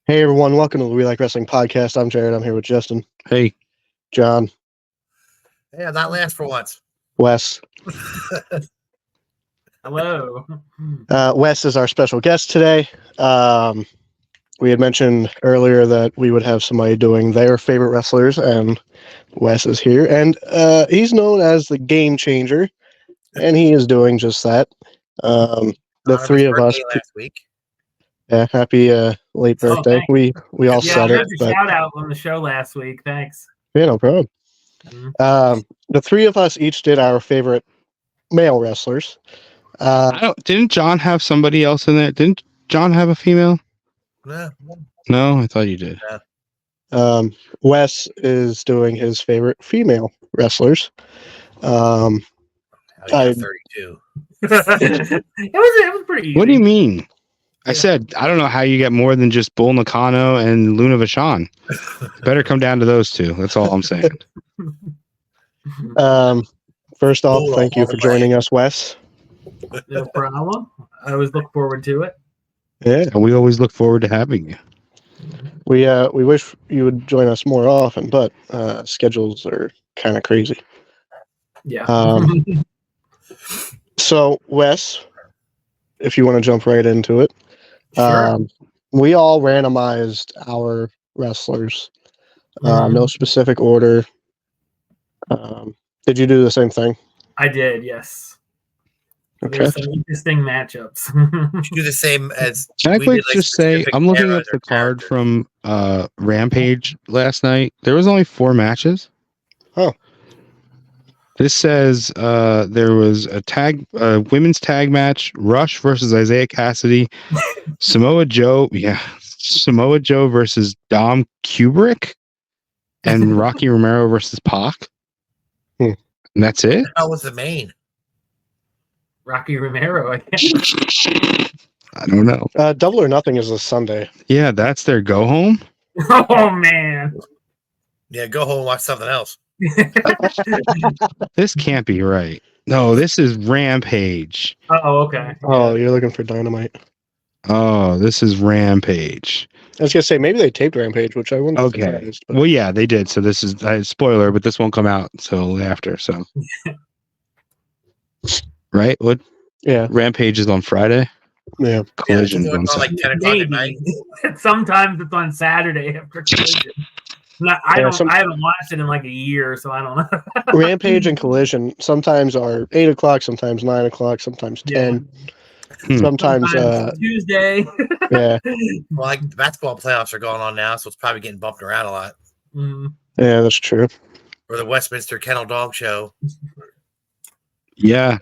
Hey everyone, welcome to the We Like Wrestling podcast. I'm Jared. I'm here with Justin, Hey, John, Hey, I'm not last for once. Wes. Hello. Wes is our special guest today. We had mentioned earlier that we would have somebody doing their favorite wrestlers, and Wes is here. And he's known as the Game Changer, and he is doing just that. The three of us. Last week. Yeah, happy late birthday. Thanks. We all Yeah, I said heard it, the but shout out on the show last week. Thanks. yeah, no problem. Mhm. The three of us each did our favorite male wrestlers. didn't John have somebody else in there? Didn't John have a female? Yeah. No, I thought you did. Wes is doing his favorite female wrestlers. I I- got 32. it was pretty easy. What do you mean? I Yeah. said I don't know how you get more than just Bull Nakano and Luna Vachon. Better come down to those two. That's all I'm saying. First off, Hold thank on, you for joining us, Wes. No problem. I always look forward to it. Yeah, And we always look forward to having you. we wish you would join us more often, but schedules are kind of crazy. Yeah. So, Wes, if you want to jump right into it, Sure. we all randomized our wrestlers. Mhm. No specific order. Did you do the same thing? I did, yes. Okay. There's some interesting matchups. Do the same as. Can I we quick did, like, just say specific I'm looking era up of their the card character. from Rampage last night. There was only 4 matches. Oh. This says there was a women's tag match, Rush versus Isaiah Cassidy, Samoa Joe versus Dom Kubrick, and Rocky Romero versus Pac. Hmm. And that's it? That was the main. Rocky Romero, I guess. I don't know. Double or Nothing is a Sunday. Yeah, that's their go home. Oh, man. Yeah, go home and watch something else. This can't be right. No, this is Rampage. Oh, okay. Oh, you're looking for Dynamite. Oh, this is Rampage. I was gonna say maybe they taped Rampage, which I wouldn't. Okay. Be surprised, but- Well, yeah, they did. So this is spoiler, but this won't come out until after. So, right? What yeah, Rampage is on Friday. yeah. Collision Yeah, on it's on Saturday. like 10 o'clock at night. Maybe. Sometimes it's on Saturday after Collision. I haven't watched it in like a year, so I don't know. Rampage and Collision sometimes are 8 o'clock, sometimes 9 o'clock, sometimes 10. Sometimes, Tuesday. yeah, Well, like the basketball playoffs are going on now, so it's probably getting bumped around a lot. Mm. yeah, that's true. Or the Westminster Kennel Dog Show. Yeah,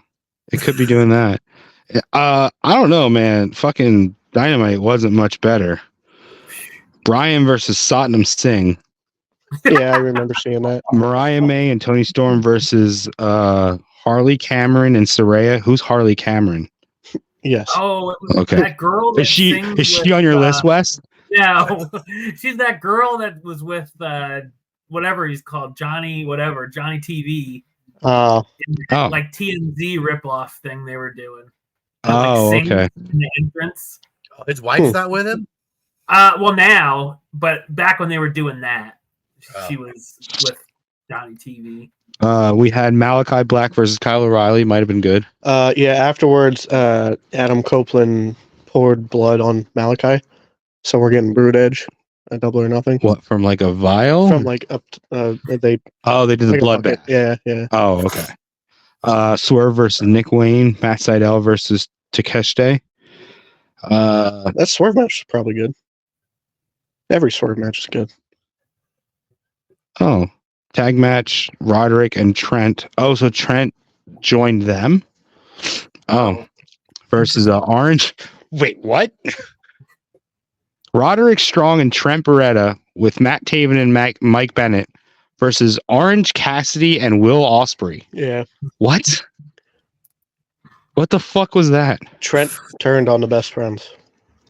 it could be doing that. I don't know, man. Fucking Dynamite wasn't much better. Brian versus Satnam Singh. Yeah, I remember seeing that. Mariah May and Tony Storm versus Harley Cameron and Saraya. Who's Harley Cameron? Yes. Oh, it was Okay. that girl. That Is she sings on your with, list, Wes? No, she's that girl that was with whatever he's called, Johnny TV, Oh, like TMZ ripoff thing they were doing. Oh, Sing okay. In the entrance. His wife's not with him? Well, now, but back when they were doing that, she Oh. was with Johnny TV. We had Malachi Black versus Kyle O'Reilly. Might have been good. yeah. Afterwards, Adam Copeland poured blood on Malachi, so we're getting Brood Edge, a Double or Nothing What, from like a vial? from like up. They Oh, they did the like a blood bucket. bath. Yeah, yeah. Oh, okay. Swerve versus Nick Wayne. Matt Sydal versus Takeshita. That Swerve match is probably good. Every Swerve match is good. Oh, tag match, Roderick and Trent. Oh, so Trent joined them. Oh, versus Orange. Wait, what? Roderick Strong and Trent Beretta with Matt Taven and Mike Bennett versus Orange Cassidy and Will Ospreay. Yeah. What? What the fuck was that? Trent turned on the best friends.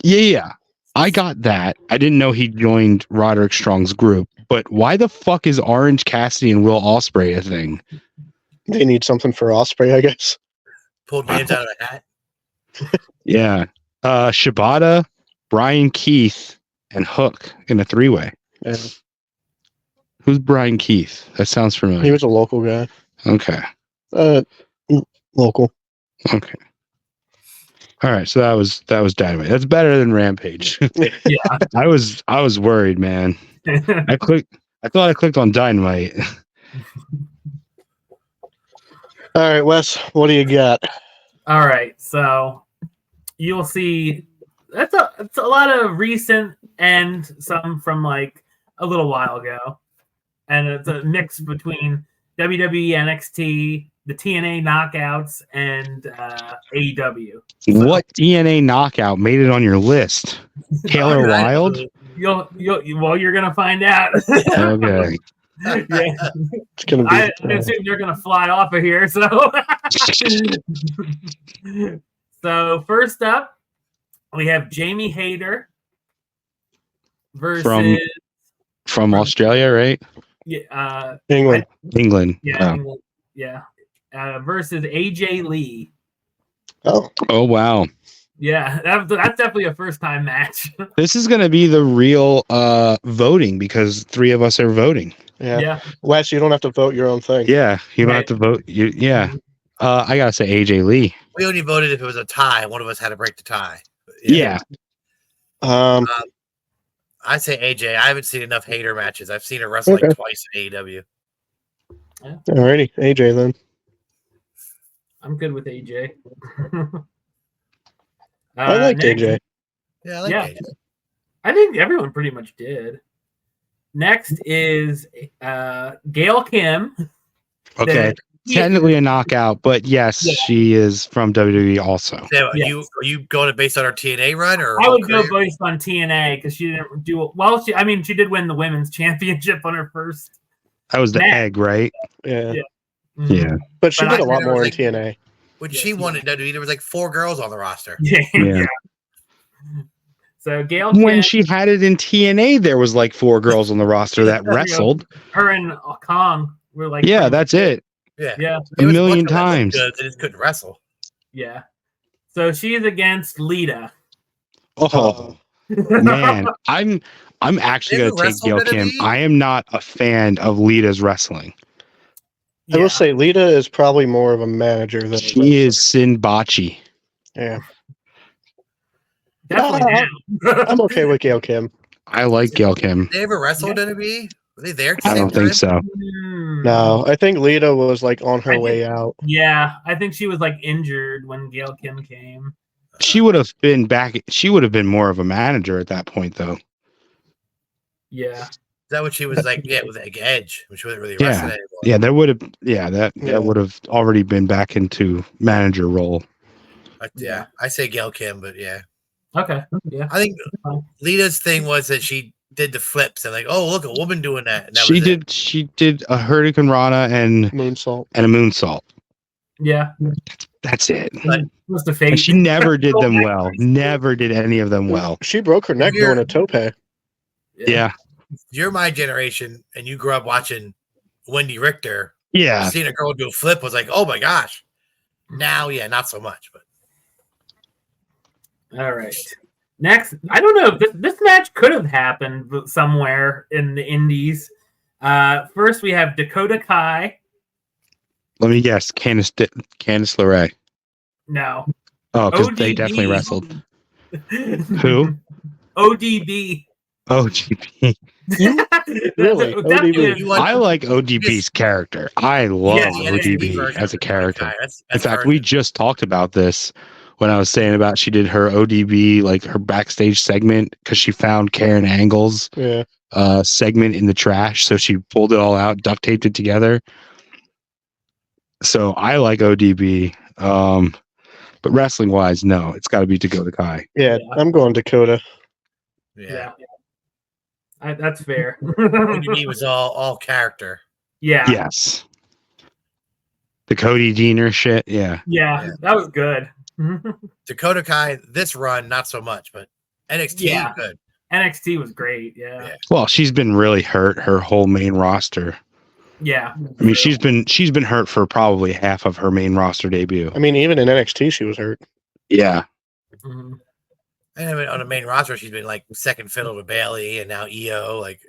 Yeah. I got that. I didn't know he joined Roderick Strong's group, but why the fuck is Orange Cassidy and Will Ospreay a thing? They need something for Osprey, I guess. Pulled names out of a hat. Yeah. Shibata, Brian Keith, and Hook in a 3-way. And Who's Brian Keith? That sounds he familiar. was a local guy. Okay. Local. Okay. All right, so that was Dynamite. That's better than Rampage. Yeah. I was worried, man. I thought I clicked on Dynamite. All right, Wes, what do you got? All right, so you'll see it's a lot of recent and some from like a little while ago, and it's a mix between WWE, NXT, the TNA knockouts, and AEW. What DNA knockout made it on your list? Taylor All right. Wilde? You're gonna find out. Okay. Yeah. It's gonna be. I assume they're gonna fly off of here. So, so first up, we have Jamie Hayter versus From Australia, right? England. England. versus AJ Lee. Oh, Oh wow. Yeah, that's definitely a first time match. This is going to be the real voting because 3 of us are voting. yeah. Yeah. Wes, you don't have to vote your own thing. Yeah, you don't have Right. to vote. Yeah. I got to say AJ Lee. We only voted if it was a tie. One of us had to break the tie. Yeah. Um, I say AJ. I haven't seen enough hater matches. I've seen her wrestle Okay. like twice in AEW. alrighty, AJ then. I'm good with AJ. I liked next- AJ. Yeah, I like Yeah. AJ. I think everyone pretty much did. Next is Gail Kim. Okay. Technically a knockout, but yes, Yeah. she is from WWE also. Sam, are Yes. you going to based on her TNA run or? I whole would go career? based on TNA because she didn't do well. She did win the women's championship on her first. That was the Matt. egg, right? Yeah. Yeah. Yeah. But she But did I a lot remember, more in like- TNA. When Yes, she won yeah. at WWE, there was like 4 girls on the roster. Yeah. Yeah. So Gail When Kim, she had it in TNA, there was like 4 girls on the roster that There we go. wrestled. her and Kong were like, Yeah, that's it. Yeah, yeah, A There was million bunch of them that looked times. Good, they just couldn't wrestle. yeah. So she's against Lita. Oh man, I'm actually They gonna take wrestled Gail Kim. WWE? I am not a fan of Lita's wrestling. I Yeah. will say Lita is probably more of a manager than She is Sinbachi. Yeah. Definitely. now. I'm okay with Gail Kim. I like Gail Kim. Did they ever wrestle WWE? Were they there? At the I same don't think time? so. Hmm. No, I think Lita was like on her I way out. Yeah, I think she was like injured when Gail Kim came. She would have been back. She would have been more of a manager at that point, though. Yeah. Is that what she was like? Yeah, with like Edge, which wasn't really Yeah. wrestling anymore. Yeah, there would have. Yeah, that Yeah. would have already been back into manager role. Yeah, I say Gail Kim, but yeah, Okay. Yeah. I think Fine. Lita's thing was that she did the flips and like, oh look, a woman doing that. And that She was it. did. She did a Hurricane Rana and Moonsault. a moonsault. Yeah. That's it. Was the And face. she never did them well. Never did any of them well. She broke her neck You're- doing a tope. Yeah. If you're my generation and you grew up watching Wendy Richter. Yeah. Seeing a girl do a flip was like, oh my gosh. Now, yeah, not so much, but All right. Next, I don't know. This match could have happened somewhere in the Indies. First, we have Dakota Kai. Let me guess. Candice LeRae. No. Oh, because they ODB. definitely wrestled. Who? ODB. OGB. Really? ODB. You want- I like ODB's character. I love Yeah, the NXT ODB version as a of Dakota character. Kai. That's In fact, her- we just talked about this when I was saying about she did her ODB, like her backstage segment, because she found Karen Angle's Yeah. segment in the trash. So she pulled it all out, duct taped it together. So I like ODB. But wrestling wise, no, it's got to be Dakota Kai. Yeah, I'm going Dakota. yeah. That's fair. ODB was all character. yeah. Yes. The Cody Deaner shit. Yeah. Yeah. That was good. Dakota Kai, this run, not so much, but NXT, Yeah. good. NXT was great. Yeah. Yeah. Well, she's been really hurt her whole main roster. Yeah. I mean, she's been hurt for probably half of her main roster debut. I mean, even in NXT, she was hurt. Yeah. Mhm. And I mean, on the main roster, she's been like second fiddle to Bailey, and now EO. Like,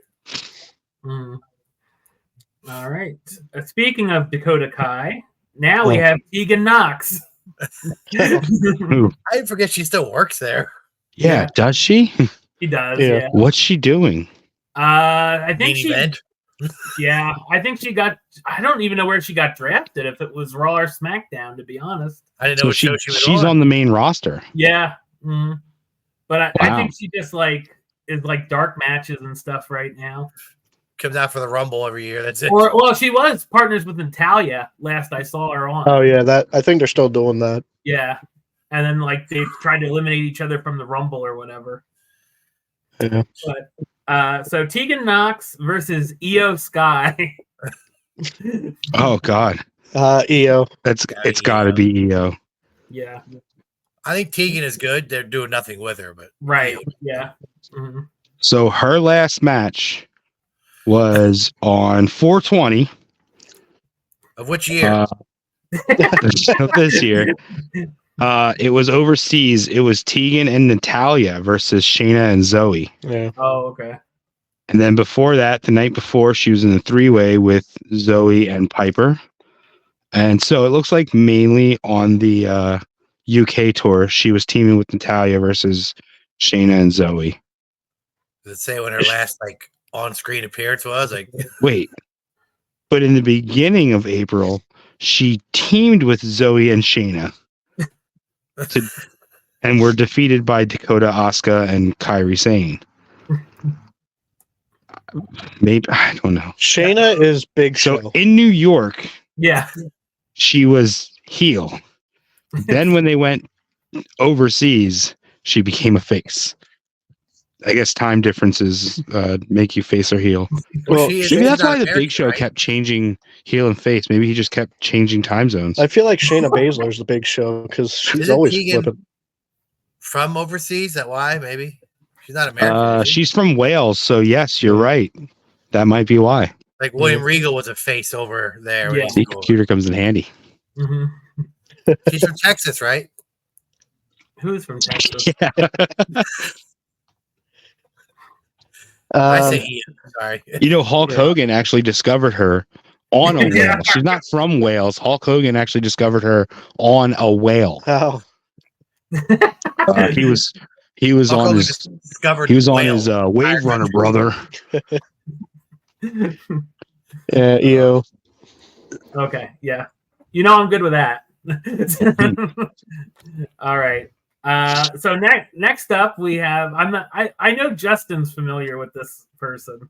All right. Speaking of Dakota Kai, now we have Tegan Knox. I forget she still works there. Yeah, does she? She does. Yeah. Yeah. What's she doing? I think Main she. event. Yeah, I think she got. I don't even know where she got drafted. If it was Raw or SmackDown, to be honest. I didn't know So what show she was she's on the main roster. Yeah. But I Wow. think she just like is like dark matches and stuff right now. Comes out for the Rumble every year. That's it. Or well, she was partners with Natalia last I saw her on. Oh yeah, that I think they're still doing that. Yeah. And then like they tried to eliminate each other from the Rumble or whatever. Yeah. But so Tegan Knox versus Io Sky. Oh God, EO. it's Gotta got to EO. be EO. Yeah. I think Tegan is good. They're doing nothing with her, but Right. Yeah. Mhm. So her last match was on 420 of which year? this year. It was overseas. It was Tegan and Natalia versus Shayna and Zoe. Yeah. Oh, okay. And then before that, the night before, she was in the three-way with Zoe and Piper. And so it looks like mainly on the UK tour, she was teaming with Natalia versus Shayna and Zoe. Does it say when her last like on-screen appearance was? Like, Wait, but in the beginning of April, she teamed with Zoe and Shayna and were defeated by Dakota, Asuka, and Kairi Sane. Maybe, I don't know. Shayna is Big So Show. in New York, Yeah. she was heel. Then when they went overseas, she became a face. I guess time differences make you face or heel. Well, she is- Maybe she's that's not why the American, Big Show right? kept changing heel and face. Maybe he just kept changing time zones. I feel like Shayna Baszler's the Big Show because she's Isn't always Tegan flipping. from overseas. Is that why? Maybe she's not American. is she? She's from Wales, so yes, you're right. That might be why. Like William Regal was a face over there. when Yeah. he The was cool. computer comes in handy. hmm She's from Texas, right? Who's from Texas? Yeah. I Um, say Ian. Sorry. You know, Hulk Yeah. Hogan actually discovered her on a whale. Yeah. She's not from Wales. Hulk Hogan actually discovered her on a whale. oh, He was Hulk on Hogan his just discovered he was on whale. his Wave Runner brother. yeah, EO. Okay, yeah. You know I'm good with that. All right. So next up we have I know Justin's familiar with this person.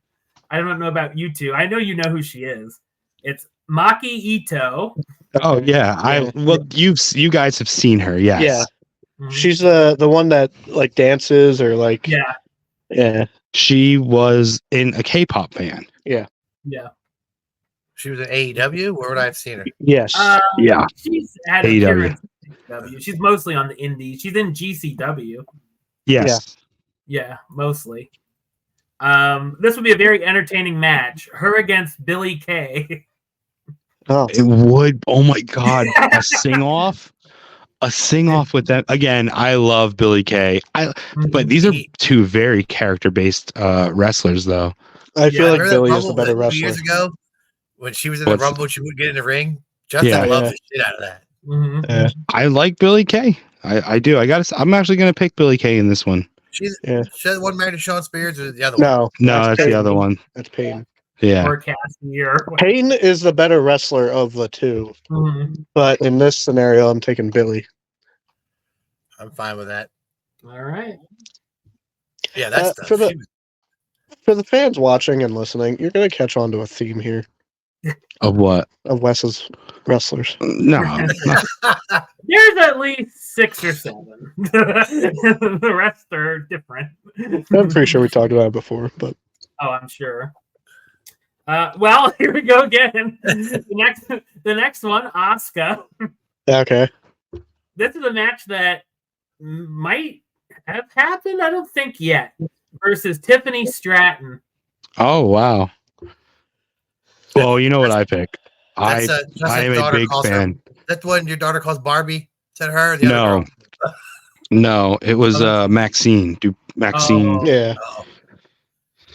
I don't know about you two. I know you know who she is. It's Maki Ito. Oh yeah, you guys have seen her, yes. Yeah. Mhm. She's the one that like dances or like Yeah. She was in a K-pop band. Yeah. She was in AEW. Where would I have seen her? Yes. Yeah. She's had AEW. appearance in AEW. She's mostly on the indies. She's in GCW. Yes. Yeah, mostly. This would be a very entertaining match. Her against Billy Kay. oh, It would. Oh my God. A sing off. A sing off with them. Again, I love Billy Kay. But these are two very character based wrestlers, though. I feel Yeah, like Remember that Billy is the Rumble better that 2 wrestler. years ago when she was in the What's- Rumble, she would get in the ring. Justin Yeah. loved Yeah. the shit out of that. Mhm. Yeah. I like Billy Kay. I do. I'm actually going to pick Billy Kay in this one. She's Yeah. she had one married to Sean Spears or the other one. No, No, that's the Peyton. other one. That's Peyton. Yeah. Or Cassie or Peyton is the better wrestler of the two, Mhm. but in this scenario, I'm taking Billy. I'm fine with that. All right. Yeah, that's for tough. the- For the fans watching and listening, you're gonna catch on to a theme here Of what? of Wes's wrestlers. No. There's at least 6 or 7. The rest are different. I'm pretty sure we talked about it before, but Oh, I'm sure. Well, here we go again. The next one, Asuka. okay. This is a match that might have happened. I don't think yet. Versus Tiffany Stratton. Oh wow. Well, you know what I pick. I Justin's am a daughter big calls her- fan. That's what your daughter calls Barbie. Is that her? Or the other No. girl? No, it was Maxine. Maxine. Oh. Yeah. Oh.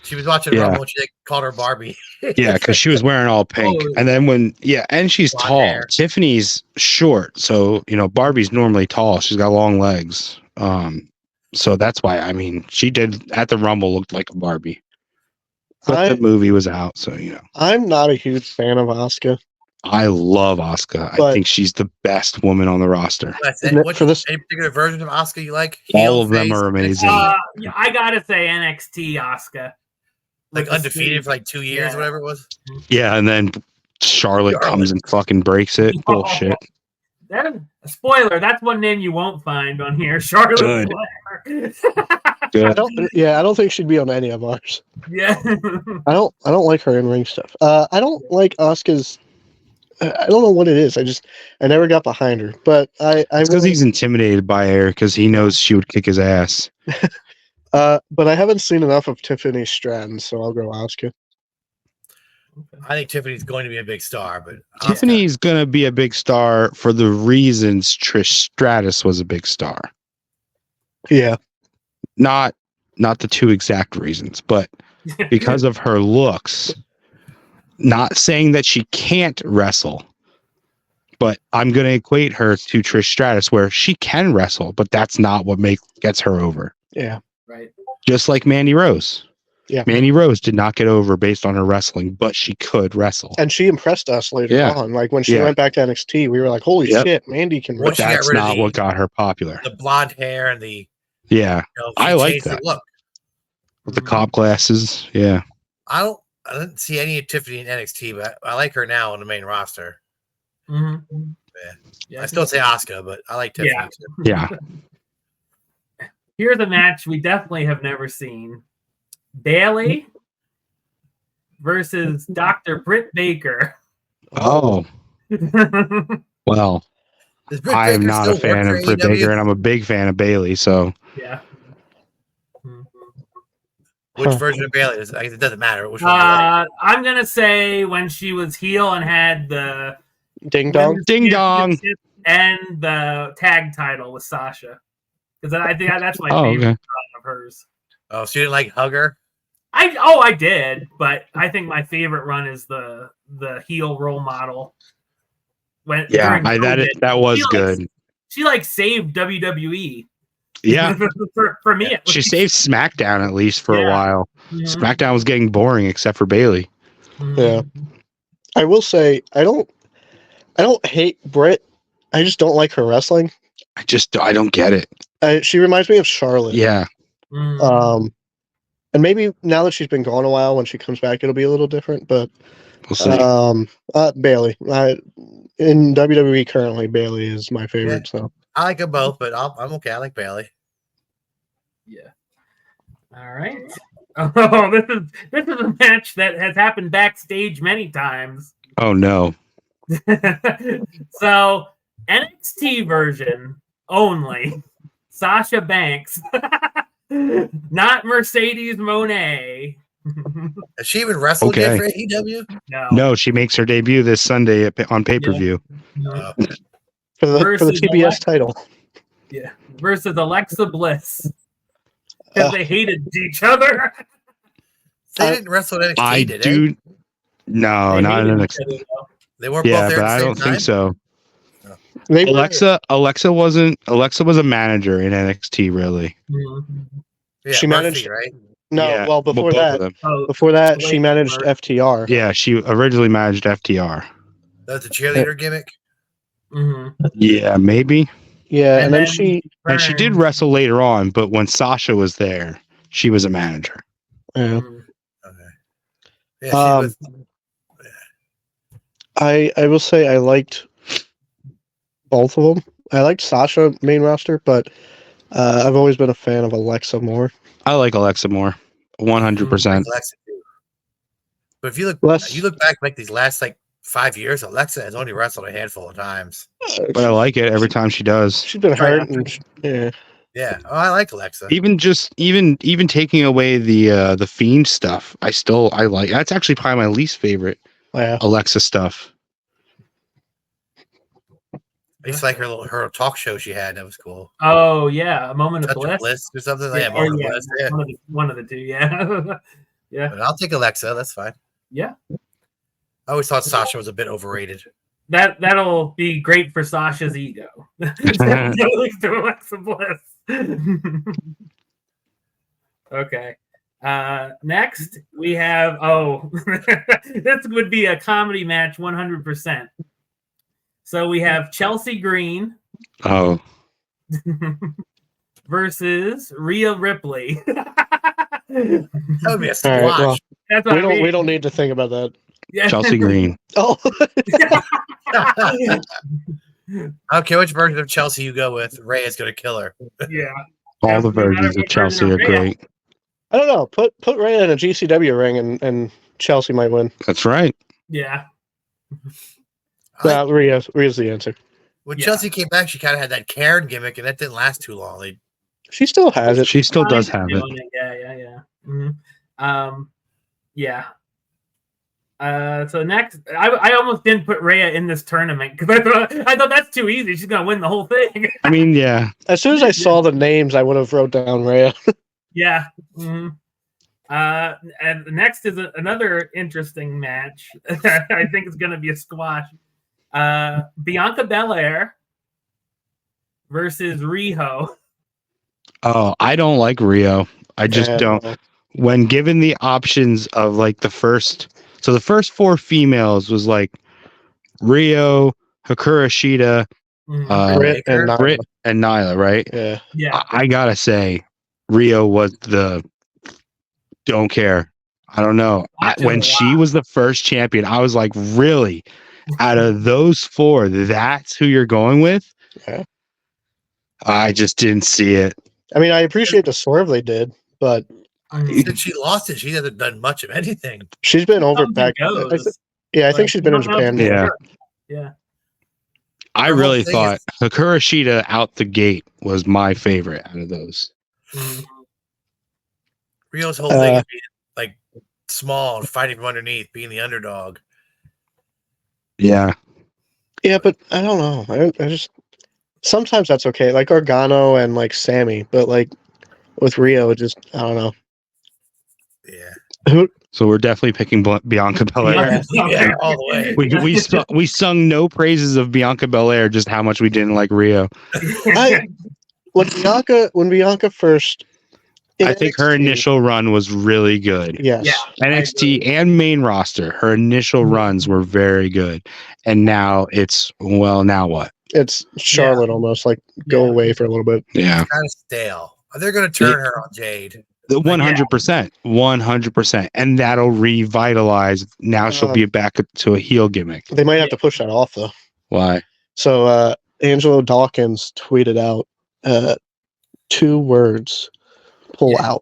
She was watching Yeah. Rumble and she called her Barbie. Yeah, because she was wearing all pink. Oh. And then and she's Blonde tall. hair. Tiffany's short. So, Barbie's normally tall. She's got long legs. So that's why, she did at the Rumble looked like a Barbie. But the movie was out. So, I'm not a huge fan of Asuka. I love Asuka. I But- think she's the best woman on the roster. For this- Any particular version of Oscar you like? All Heel, of them face, are amazing. Yeah, I gotta say NXT Asuka. like undefeated for like 2 years, Yeah. whatever it was. Yeah, and then Charlotte comes and fucking breaks it. Bullshit. That is, spoiler, that's one name you won't find on here. Charlotte Good. Flair. I Good. don't think she'd be on any of ours. Yeah. I don't like her in ring stuff. I don't like Asuka's. I don't know what it is. I never got behind her, but I It's because he's intimidated by her because he knows she would kick his ass. but I haven't seen enough of Tiffany Stratton, so I'll go Asuka. I think Tiffany's going to be a big star, but Tiffany's gonna be a big star for the reasons Trish Stratus was a big star. Yeah, Not the two exact reasons, but because of her looks. Not saying that she can't wrestle, but I'm gonna equate her to Trish Stratus, where she can wrestle, but that's not what gets her over. yeah, Right. Just like Mandy Rose. yeah. Mandy Rose did not get over based on her wrestling, but she could wrestle. And she impressed us later Yeah. on. Like when she Yeah. went back to NXT, we were like, "Holy Yep. shit, Mandy can Once wrestle." she got That's rid of not the- what got her popular. the blonde hair and the Yeah, she I like changed the that. look. with the cop glasses. Yeah, I didn't see any of Tiffany in NXT, but I like her now on the main roster. Mm-hmm. I still say Asuka, but I like Tiffany Yeah. too. yeah. Here's a match we definitely have never seen: Bailey versus Dr. Britt Baker. Oh well, Does Britt I am Baker not a still work fan for of Britt AEW? Baker, and I'm a big fan of Bailey. So Yeah. Mhm. Which Huh. version of Bailey? I guess it doesn't matter. Which one? Do you like? I'm gonna say when she was heel and had the Ding dong. women's Ding dong. championship and the tag title with Sasha, because I think that's my oh, favorite okay. run of hers. Oh, so you didn't like Hugger? I did, but I think my favorite run is the heel role model. When Yeah, during COVID, that was she, like, good. She like saved WWE. Yeah, for me, at she least. saved SmackDown at least for a Yeah. while. Mhm. SmackDown was getting boring except for Bailey. Mhm. Yeah. I will say I don't hate Britt. I just don't like her wrestling. I don't get it. She reminds me of Charlotte. Yeah, Mhm. And maybe now that she's been gone a while, when she comes back, it'll be a little different. But we'll see. Bailey, in WWE currently, Bailey is my favorite. So I like them both, but I'm okay. I like Bailey. Yeah. All right. Oh, this is a match that has happened backstage many times. Oh no. So NXT version only. Sasha Banks, not Mercedes Moné. Has she even wrestled yet Okay. for AEW? No. No, she makes her debut this Sunday on pay-per-view. Oh, for the Versus TBS Alexa. title, Yeah. Versus Alexa Bliss. Because Uh, they hated each other. they didn't wrestle at NXT, I did do. No, They not in hated NXT. each other, though. they? They weren't Yeah, both there but at the I same don't time? think so. they were, Alexa was a manager in NXT, really. Mhm. Yeah, She Murphy, managed- right? no. Yeah, Well, before both of that, them. Oh, she managed FTR. Yeah, she originally managed FTR. That's the cheerleader gimmick. mhm. Yeah, maybe. Yeah, and then then she. And she did wrestle later on, but when Sasha was there, she was a manager. Yeah. Mhm. Okay. Yeah, she was. I will say I liked both of them. I liked Sasha main roster, but I've always been a fan of Alexa more. I like Alexa more, 100%. Alexa too. But if you Less- look back like these last like 5 years, Alexa has only wrestled a handful of times. But I like it every time she does. She's been Right hurt, after. and yeah, Yeah. Oh, I like Alexa. Even taking away the Fiend stuff, I like. That's actually probably my least favorite yeah. Alexa stuff. I used to like her talk show she had. That was cool. Oh yeah, a moment of Touch of bliss. Bliss or something. Yeah, Yeah, Moment yeah, of Bliss. Yeah. one of the two. Yeah, yeah, But I'll take Alexa. That's fine. yeah. I always thought Sasha was a bit overrated. That'll be great for Sasha's ego. To Alexa Bliss. Okay. Next we have this would be a comedy match 100%. So we have Chelsea Green Oh, versus Rhea Ripley. That would be a All squash. right, well, That's what we don't need to think about that. Yeah. Chelsea Green. Oh, I don't care which version of Chelsea you go with. Ray is going to kill her. Yeah. All the No matter versions of what Chelsea version are of Rhea. great. I don't know. Put Rhea in a GCW ring and Chelsea might win. That's right. Yeah. Rhea's the answer. When Yeah. Chelsea came back, she kind of had that Karen gimmick, and that didn't last too long. She still has it. She still does have it. Yeah. Mm-hmm. Yeah. So next, I almost didn't put Rhea in this tournament because I thought that's too easy. She's gonna win the whole thing. I mean, yeah. As soon as I saw the names, I would have wrote down Rhea. Yeah. Mm-hmm. And next is another interesting match. I think it's gonna be a squash. Bianca Belair versus Riho. Oh, I don't like Rio. I just Yeah, don't. no. When given the options of like the first four females was like Rio, Hikaru Shida, Mhm. Britt and Nyla. Britt, and Nyla, right? Yeah. Yeah. I gotta say, Rio was the don't care. I don't know. When she was the first champion, I was like, really? Out of those four, that's who you're going with? Yeah. I just didn't see it. I mean, I appreciate the swerve they did, but Mhm. Since she lost it, she hasn't done much of anything. she's been over Something back. goes. Yeah, I think Like, she's been in you don't know Japan. if Yeah. more. Yeah. I Her whole really thing thought Hikaru Shida out the gate was my favorite out of those. Mhm. Rio's whole thing is being like small and fighting from underneath, being the underdog. Yeah. Yeah, but I don't know. I just sometimes that's okay, like Gargano and like Sammy, but like with Rio, it just I don't know. Yeah. So we're definitely picking Bianca Belair. Yeah, all the way. We sung no praises of Bianca Belair, just how much we didn't like Rio. When Bianca first, in I think her NXT, initial run was really good. yes, Yeah. NXT and main roster, her initial runs were very good. And now it's, well, now what? it's Charlotte almost like go Yeah. away for a little bit. Yeah. Kind of stale. They're going to turn her on Jade. 100%. 100%. And that'll revitalize. Now she'll be back to a heel gimmick. They might have to push that off though. Why? So Angelo Dawkins tweeted out 2 words: pull Yeah.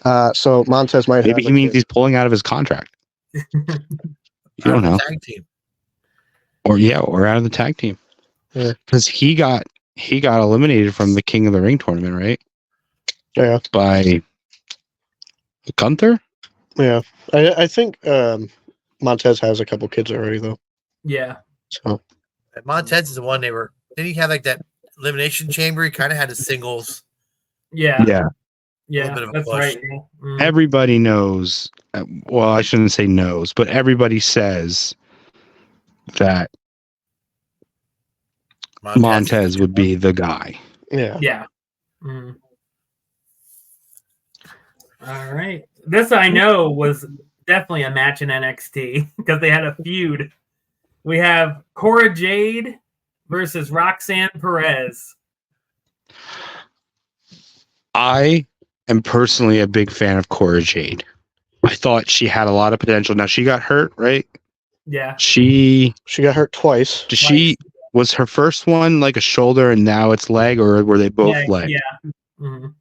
out. So Montez might Maybe have he means he's pulling out of his contract. You don't know. Tag team. Or out of the tag team. Yeah. Because he got eliminated from the King of the Ring tournament, right? Yeah. By Gunther? Yeah. I think Montez has a couple kids already though. Yeah. So And Montez is the one didn't he have like that elimination chamber? He kind of had his singles. Yeah. Yeah. Yeah. bit of a That's push. right. Yeah. Mhm. Everybody knows. Well, I shouldn't say knows, but everybody says that Montez would be the guy. yeah. Yeah. Mhm. All right. This I know was definitely a match in NXT because they had a feud. We have Cora Jade versus Roxanne Perez. I am personally a big fan of Cora Jade. I thought she had a lot of potential. Now she got hurt, right? Yeah. She got hurt twice. Was her first one like a shoulder and now it's leg, or were they both leg? Yeah. Mhm.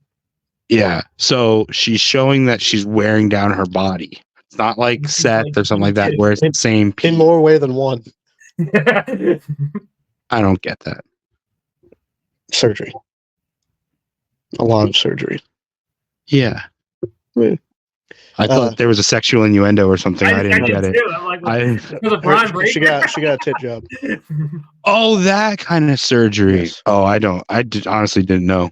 Yeah. So she's showing that she's wearing down her body. It's not like Seth or something like that where it's the same piece. In more way than one. I don't get that. Surgery. A lot of surgery. Yeah. Yeah. I thought there was a sexual innuendo or something. I didn't get it. Too. I'm like, I was it Braun She got a tit job. oh, that kind of surgery. Yes. Oh, honestly didn't know.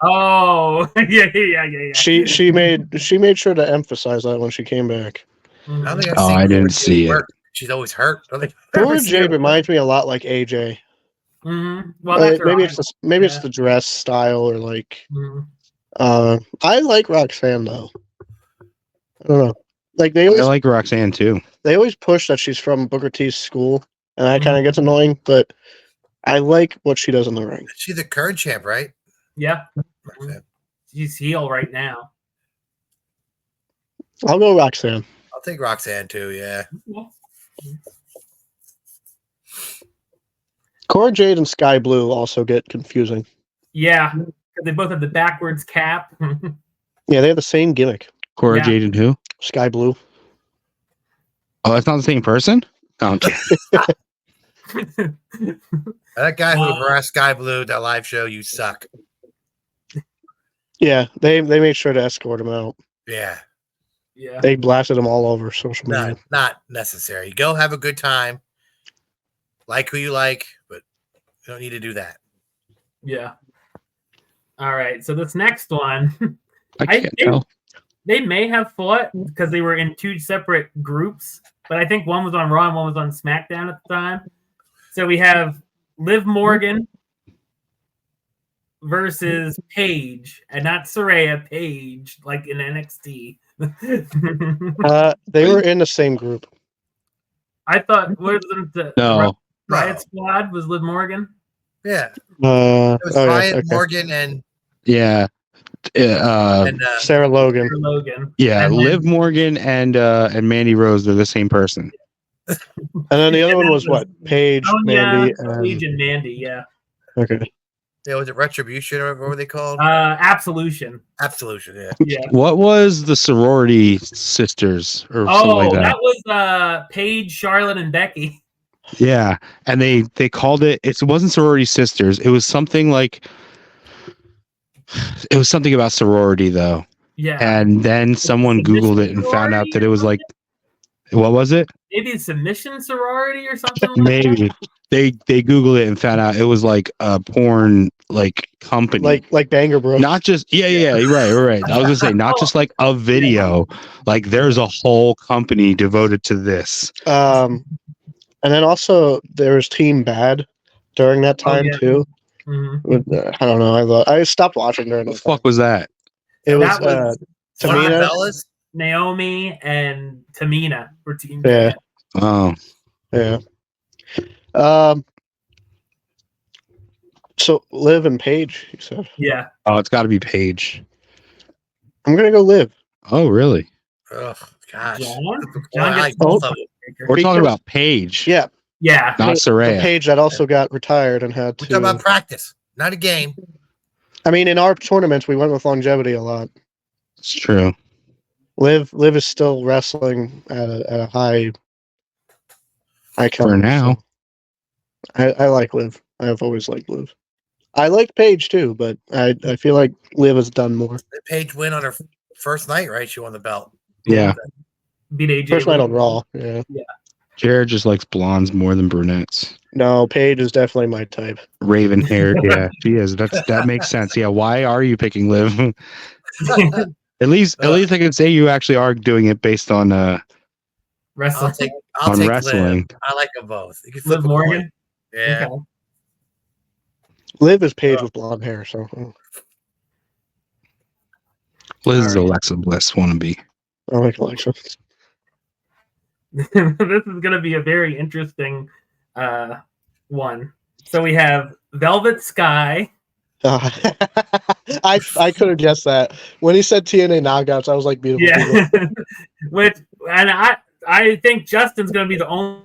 Oh, yeah. She made sure to emphasize that when she came back. I don't think I've Oh, seen I didn't Cora see Jade it. work. She's always hurt. I don't think I've ever Cora seen Jade her reminds me a lot like AJ. Well, that's Maybe right. it's the dress style or like. Mhm. I like Roxanne though. I don't know. Like I like Roxanne too. they always push that she's from Booker T's school, and that kind of gets annoying. But I like what she does in the ring. She's the current champ, right? Yeah, Roxanne. she's heel right now. I'll go Roxanne. I'll take Roxanne too. Yeah. Cora Jade and Sky Blue also get confusing. Yeah, because they both have the backwards cap. Yeah, they have the same gimmick. Cora Yeah. Jade and who? Sky Blue. Oh, that's not the same person? Oh, okay. That guy who harassed Sky Blue at that live show, you suck. Yeah, they made sure to escort him out. Yeah. Yeah. They blasted him all over social media. Not necessary. Go have a good time. Like who you like, but you don't need to do that. Yeah. All right. So this next one, I can't tell. they may have fought because they were in two separate groups, but I think one was on Raw and one was on SmackDown at the time. So we have Liv Morgan versus Paige, and not Saraya, Paige, like in NXT. They were in the same group. I thought wasn't the No. Riot Squad was Liv Morgan? Yeah. It It was Ryan, Morgan, and Yeah. Sarah Logan. Or Logan. Yeah, And then- Liv Morgan and Mandy Rose, they're the same person. And then the other one that was what? Paige, Oh, Mandy, yeah. Paige and Mandy, yeah. okay. yeah, was it Retribution or what were they called? Absolution. Absolution. Yeah. Yeah. What was the sorority sisters or something Oh, like that? that was Paige, Charlotte, and Becky. Yeah, and they called it. It wasn't sorority sisters. It was something like. It was something about sorority though, Yeah. and then someone Googled it and found out that it was like, what was it? Maybe a submission sorority or something. Like Maybe they Googled it and found out it was like a porn like company. Like Banger Bros. Not just yeah, right. I was gonna say not just like a video, like there's a whole company devoted to this. And then also there was Team Bad during that time yeah. too. Mhm. I don't know. I stopped watching during What that the fuck was that? It was, That was Tamina. Bellas? Naomi and Tamina were team. Yeah. Oh, Yeah. So Liv and Paige, you said. Yeah. it's got to be Paige. I'm gonna go Liv. Oh, really? Oh gosh. John? Well, John I like gets both of them. We're talking Because- about Paige, Yeah. Yeah. not The Saraya. Paige that also got retired and had We're to. talking about practice, not a game. I mean, in our tournaments, we went with longevity a lot. It's true. Liv is still wrestling at a high For caliber, now. so I like Liv. I've always liked Liv. I like Paige too, but I feel like Liv has done more. Did Paige win on her first night, right? She won the belt. Yeah, Beat AJ. First night on Lee. Raw. Yeah. Jared just likes blondes more than brunettes. No, Paige is definitely my type. Raven hair, yeah, she is. That makes sense. Yeah, why are you picking Liv? At least I can say you actually are doing it based on Wrestling. I'll On take wrestling. Liv. I like them both. You can flip Liv a coin. Morgan. Yeah. Okay. Liv is Paige with blonde hair, so Liz is Alexa Bliss wannabe. I like Alexa. This is going to be a very interesting one. So we have Velvet Sky. I could have guessed that when he said TNA knockouts. I was like, beautiful. Yeah. people. I think Justin's going to be the only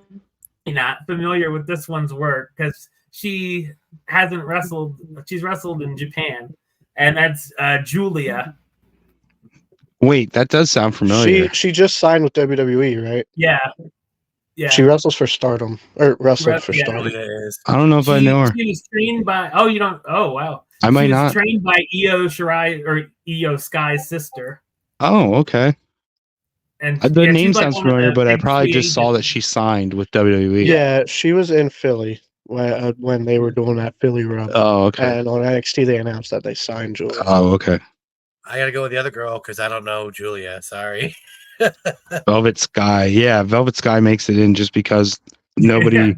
not familiar with this one's work because she hasn't wrestled. She's wrestled in Japan, and that's Julia. Wait, that does sound familiar. She just signed with WWE, right? Yeah. Yeah. She wrestles for Stardom or wrestled for Yeah. Stardom. Julia is. I don't know if I know her. She was trained by. Oh, you don't. Oh, wow. I might She was not. trained by Io Shirai or Io Sky's sister. Oh, okay. And The yeah, name she's like sounds one of familiar, the but I big probably free just saw that agents. she signed with WWE. Yeah, she was in Philly when they were doing that Philly run. Oh, okay. And on NXT, they announced that they signed Julia. Oh, okay. I gotta go with the other girl because I don't know Julia. Sorry. Velvet Sky. Yeah, Velvet Sky makes it in just because nobody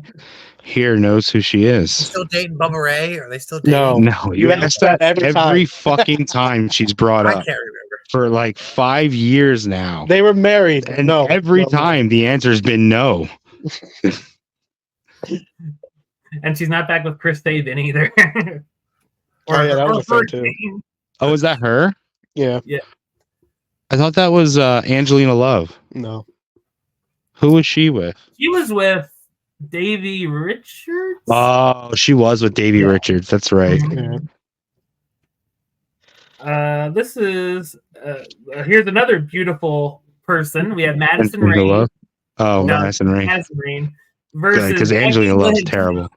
here knows who she You is. still dating Bubba Ray? Are they still No. dating? No, you You ask ask that that every every time. fucking time she's brought I up can't remember. for like 5 years now. They were married. And no. every no. time the answer's been no. And she's not back with Chris Sabin either. Oh, yeah, that was a thing, her too. team. Oh, is that her? Yeah, I thought that was Angelina Love. no. Who was she with? She was with Davey Richards. Oh, she was with Davey Yeah. Richards. That's right. Mhm. This is here's another beautiful person. We have Madison Angelina Rain. Love? Oh, No, Madison Rain. Madison Rain versus Because Becky Angelina Love's Lynch. terrible.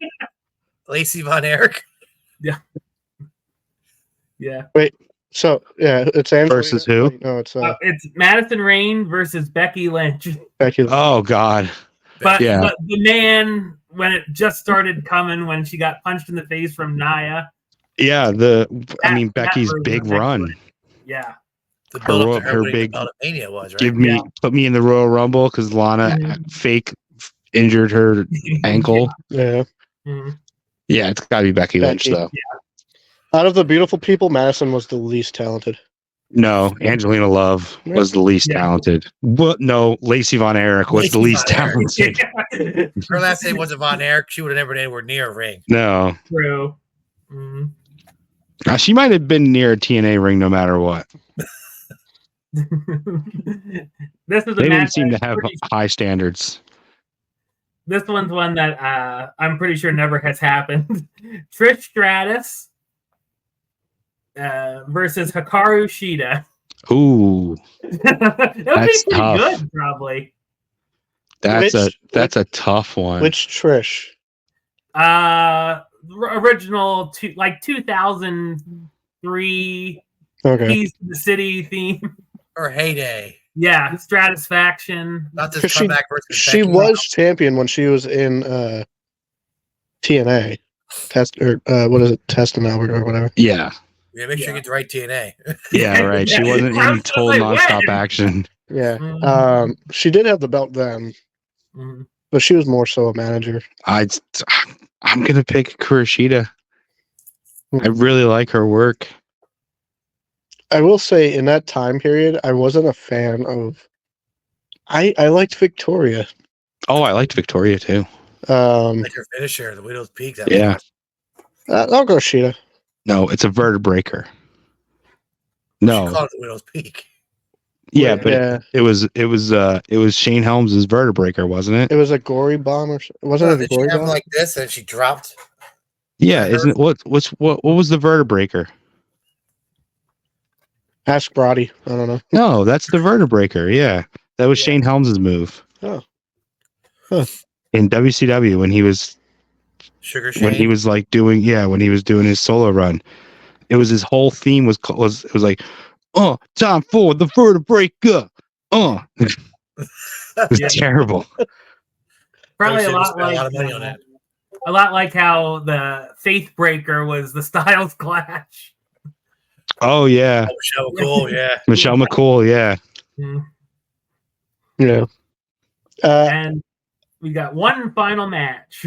Lacey Von Erich. Yeah, So, yeah, it's Angelina. Versus who? No, it's it's Madison Rain versus Becky Lynch. Becky. Oh, God. But, Yeah. but the man, when it just started coming, when she got punched in the face from Naya, Yeah, that Becky's version big of Becky run. Lynch. Yeah. The Her build ro- up to her her winning big- the belt at Mania was, right? Put me in the Royal Rumble because Lana Mhm. fake injured her ankle. Yeah. Mhm. Yeah, it's got to be Becky Lynch, Becky. though. Out of the beautiful people, Madison was the least talented. No, Angelina Love was the least Yeah. talented. But no, Lacey Von Erich was the Lacey least Von Erich. talented. Her last name wasn't Von Erich. She would have never been anywhere near a ring. No, True. Mhm. She might have been near a TNA ring no matter what. This is a They match didn't seem to that's have pretty- high standards. This one's one that I'm pretty sure never has happened. Trish Stratus versus Hikaru Shida. Ooh, That would That's be pretty tough. good, probably. that's Which- a tough one. Which Trish? Original 2003 Okay. Keys to the City theme. Her heyday. Yeah, Stratisfaction. Not this 'Cause she- comeback versus She Becky. was champion when she was in TNA. What is it? Test and Albert or whatever. Yeah, Yeah, make sure you get the right TNA. yeah, right. She wasn't I in was total like, nonstop when? action. Yeah. Mhm. She did have the belt then, Mhm. but she was more so a manager. I'm gonna pick Kuroshita. I really like her work. I will say in that time period, I wasn't a fan of. I liked Victoria. Oh, I liked Victoria too. Like her finisher, the Widow's Peak. That Yeah. I'll go Sheeta. No, it's a vertebreaker. She No, called it the Widow's Peak. yeah, but Yeah. it was Shane Helms' vertebreaker, wasn't it? It was a gory bomb or wasn't it a Did she gory have bomb? like this and she dropped? Yeah, isn't it? What was the vertebreaker? Ask Brody. I don't know. No, that's the vertebreaker. Yeah, that was Yeah. Shane Helms' move. Oh. Huh. In WCW when he was Sugar when he Shane. was like doing when he was doing his solo run. It was his whole theme was like, time for the vertebraker. It was Yeah. terrible. Probably a Should've lot spent like a lot of money on that. a lot like how the Faith Breaker was the Styles Clash. Oh yeah, Oh, Michelle McCool, yeah. Michelle McCool. Yeah. Mhm. Yeah. And we got one final match.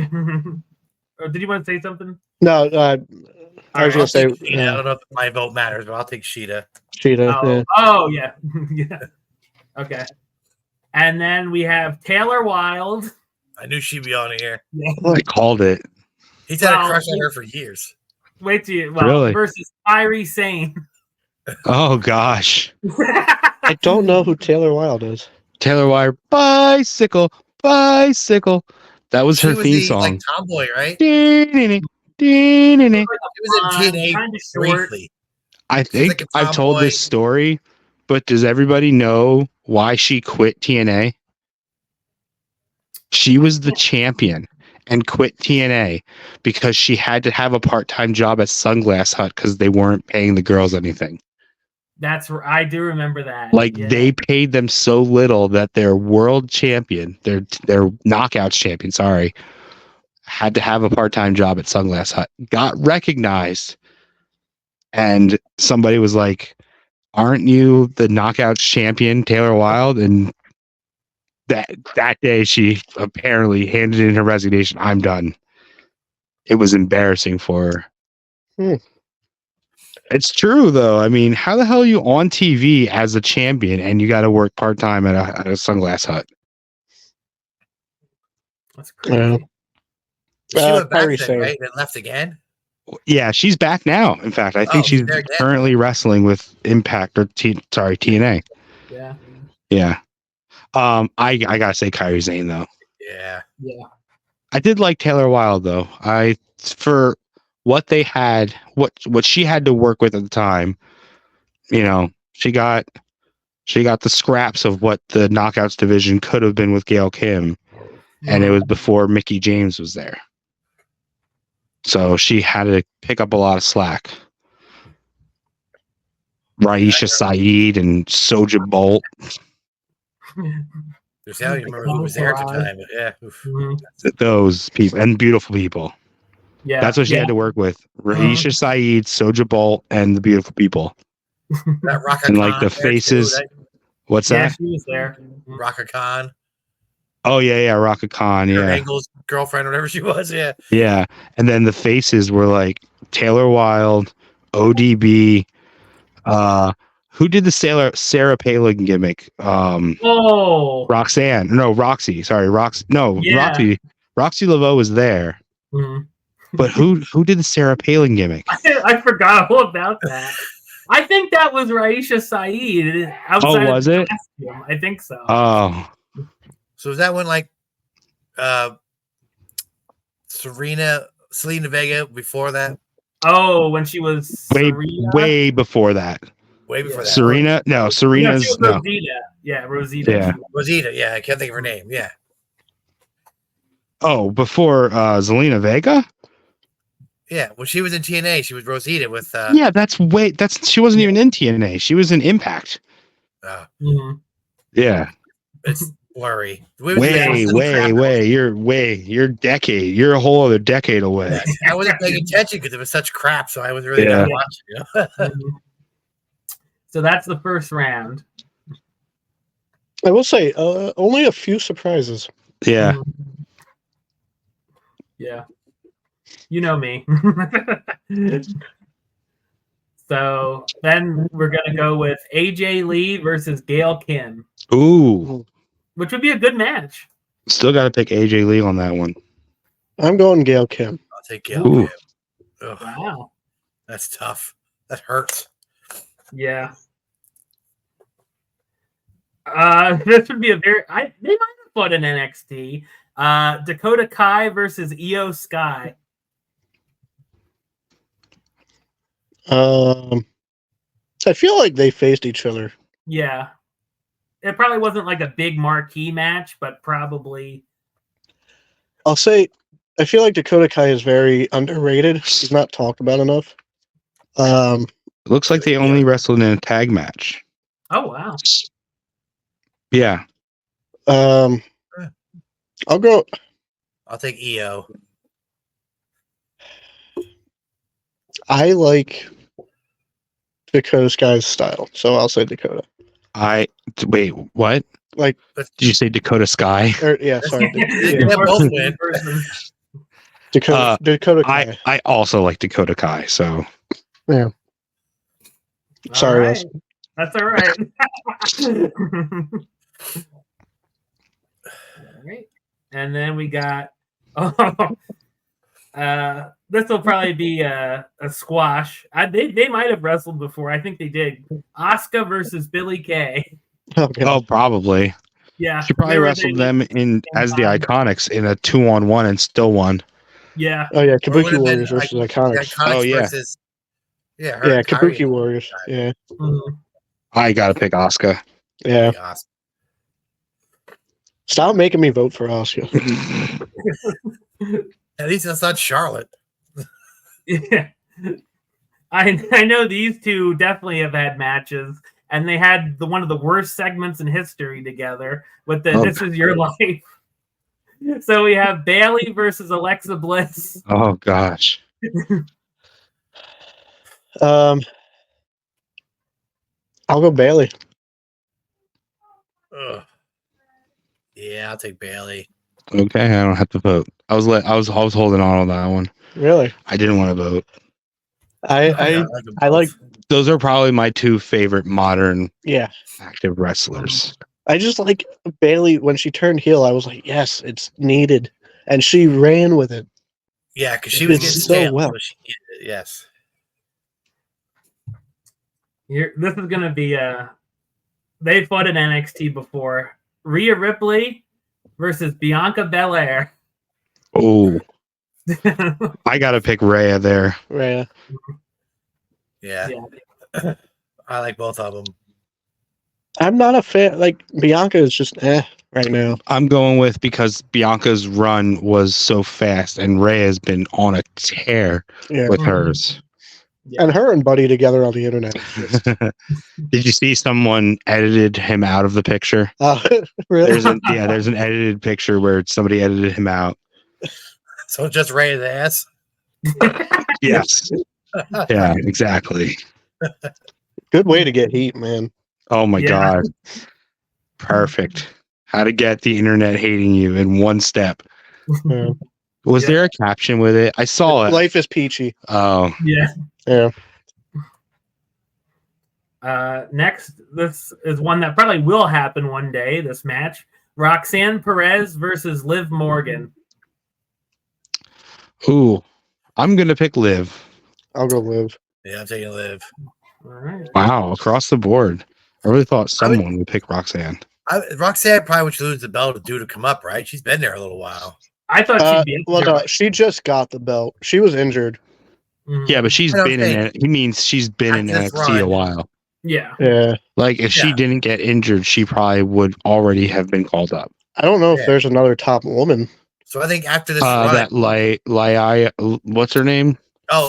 Or did you want to say something? No. I was gonna I'll say take Sheeta. I don't know if my vote matters, but I'll take Sheeta. Sheeta. Oh, yeah. Yeah. Okay. And then we have Taylor Wilde. I knew she'd be on here. I called it. He's had Well, a crush on her for years. Wait till you Really? versus Kyrie Sane. Oh gosh, I don't know who Taylor Wilde is. Taylor Wire, bicycle. That was She her was theme the song. like tomboy, right? I She was in TNA Kind of short. briefly. think like a I've told tomboy. this story, but does everybody know why she quit TNA? She was the champion and quit TNA because she had to have a part-time job at Sunglass Hut because they weren't paying the girls anything. I do remember that. Like Yeah. they paid them so little that their world champion, their knockouts champion, sorry, had to have a part-time job at Sunglass Hut. Got recognized, and somebody was like, "Aren't you the knockouts champion, Taylor Wilde?" And that day, she apparently handed in her resignation. I'm done. It was embarrassing for her. It's true, though. I mean, how the hell are you on TV as a champion and you got to work part time at a Sunglass Hut? That's crazy. She went back Kairi then, Sane. right? And left again. Yeah, she's back now. In fact, I think Oh, she's there again. currently wrestling with Impact or TNA. Yeah. Yeah. I gotta say Kairi Sane though. Yeah. Yeah. I did like Taylor Wilde though. For what they had, what she had to work with at the time, you know, she got the scraps of what the Knockouts division could have been with Gail Kim, and it was before Mickey James was there. So she had to pick up a lot of slack. Raisha Saeed and Soja Bolt. There's how you remember who was there at the time. But yeah. Oof. Those people and beautiful people. Yeah. That's what she had to work with. Raisha Saeed, Soja Bolt, and the beautiful people. That Raka And Khan like the there, faces. too, What's Yeah, that? she was there. Raka Khan, Oh yeah, Raka Khan. Kurt Yeah. Angle's girlfriend, whatever she was. Yeah. Yeah. And then the faces were like Taylor Wilde, ODB, who did the Sarah Palin gimmick? Oh. Roxanne. No, Roxy. Sorry, Yeah. Roxy. Roxy Laveau was there. Mhm. But who did the Sarah Palin gimmick? I forgot all about that. I think that was Raisha Saeed. Outside was of the it? costume. I think so. Oh, So is that when like Selena Vega before that? When she was Serena? way before that. Way before that. Serena? No, Serena's she was no. Rosita. Yeah, Rosita. Yeah. Rosita. Yeah, I can't think of her name. Yeah. Oh, before Zelina Vega? Yeah. When she was in TNA, she was Rosita with. Yeah, she wasn't even in TNA. She was in Impact. Mhm. Yeah. It's blurry. Way. You're decade. You're a whole other decade away. I wasn't paying attention because it was such crap, so I was really not watching. You know? Mhm. So that's the first round. I will say, only a few surprises. Yeah. Yeah. You know me. So then we're going to go with AJ Lee versus Gail Kim, Ooh. which would be a good match. Still got to pick AJ Lee on that one. I'm going Gail Kim. I'll take Gail. Ooh. Ugh, Wow. that's tough. That hurts. Yeah. This would be a very. They might have fought in NXT. Dakota Kai versus Io Sky. I feel like they faced each other. Yeah. It probably wasn't like a big marquee match, but probably. I'll say, I feel like Dakota Kai is very underrated. She's not talked about enough. It looks like they only wrestled in a tag match. Oh, wow. Yeah. I'll go. I'll take EO. I like Dakota Sky's style, so I'll say Dakota. Wait, what? Like, Did you say Dakota Sky? yeah, sorry, They both win. Dakota Kai. I also like Dakota Kai, so Yeah. Sorry, All Wes. right. That's all right. All right. And then we got this will probably be a squash. They might have wrestled before. I think they did. Asuka versus Billy Kay. Okay. oh, probably. Yeah. She probably wrestled them as the time. Iconics in a 2-on-1 and still won. Yeah. Oh yeah, Or would Kabuki have Warriors been, versus like, Iconics. Iconics Oh, yeah. versus. Yeah, her Yeah, and Kyrie. Kabuki Warriors. Yeah, Mhm. I gotta pick Asuka. yeah. Awesome. Stop making me vote for Asuka. At least that's not Charlotte. Yeah. I know these two definitely have had matches, and they had one of the worst segments in history together with the Oh. "This Is Your Life." So we have Bailey versus Alexa Bliss. Oh gosh. I'll go Bailey. Ugh. Yeah, I'll take Bailey. Okay, I don't have to vote. I was holding on that one. Really? I didn't want to vote. I like them I like. both. Those are probably my two favorite modern Yeah. active wrestlers. I just like Bailey when she turned heel. I was like, yes, it's needed, and she ran with it. Yeah, because she It was did getting so stale. well. So she, yes. This is gonna be they fought in NXT before. Rhea Ripley versus Bianca Belair. Oh, I gotta pick Rhea there. Yeah. Yeah. Yeah. I like both of them. I'm not a fan. Like Bianca is just right now. I'm going with because Bianca's run was so fast, and Rhea has been on a tear Yeah. with Mhm. hers. Yeah. And her and Buddy together on the internet. Did you see someone edited him out of the picture? Really? There's an edited picture where somebody edited him out. So just Ray's ass. Yes. Yeah, exactly. Good way to get heat, man. Oh my Yeah. god. Perfect. How to get the internet hating you in one step. Yeah. Was Yeah. there a caption with it? I saw it. Life is peachy. Oh, Yeah. Yeah. Next, this is one that probably will happen one day. This match: Roxanne Perez versus Liv Morgan. ooh. I'm gonna pick Liv. I'll go Liv. Yeah, I'm taking Liv. All right. Wow, across the board. I really thought someone would pick Roxanne. Roxanne probably would lose the belt to do to come up, right? She's been there a little while. I thought she'd be. Well, no, she just got the belt. She was injured. Mhm. Yeah, but she's I don't been in think- it. He means she's been in That's NXT a run. while. Yeah. Yeah. Like if she Yeah. didn't get injured, she probably would already have been called up. I don't know if Yeah. there's another top woman. So I think after this run, That what's her name?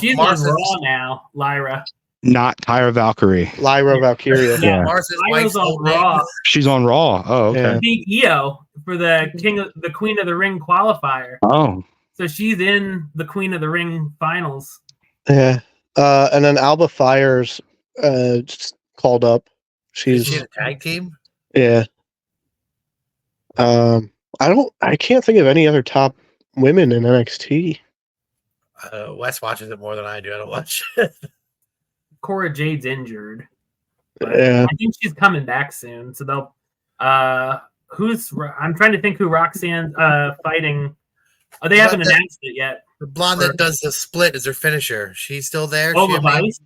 She's Mars on is, Raw now, Lyra. Not Tyra Valkyrie. Lyra Valkyria. Yeah. Mars is Lyra's wife's on old name. Raw. She's on Raw. Oh, okay. Yeah. Beat Io for the Queen of the Ring qualifier. Oh, So she's in the Queen of the Ring finals. Yeah. And then Alba Fire's just called up. Is She's she in a tag team? yeah. I can't think of any other top women in NXT. Wes watches it more than I do. I don't watch it. Cora Jade's injured. But Yeah. I think she's coming back soon. So they'll I'm trying to think who Roxanne's fighting. Oh, they haven't But the- announced it yet. The blonde that does the split is her finisher. She's still there. Lola She a main- Vice.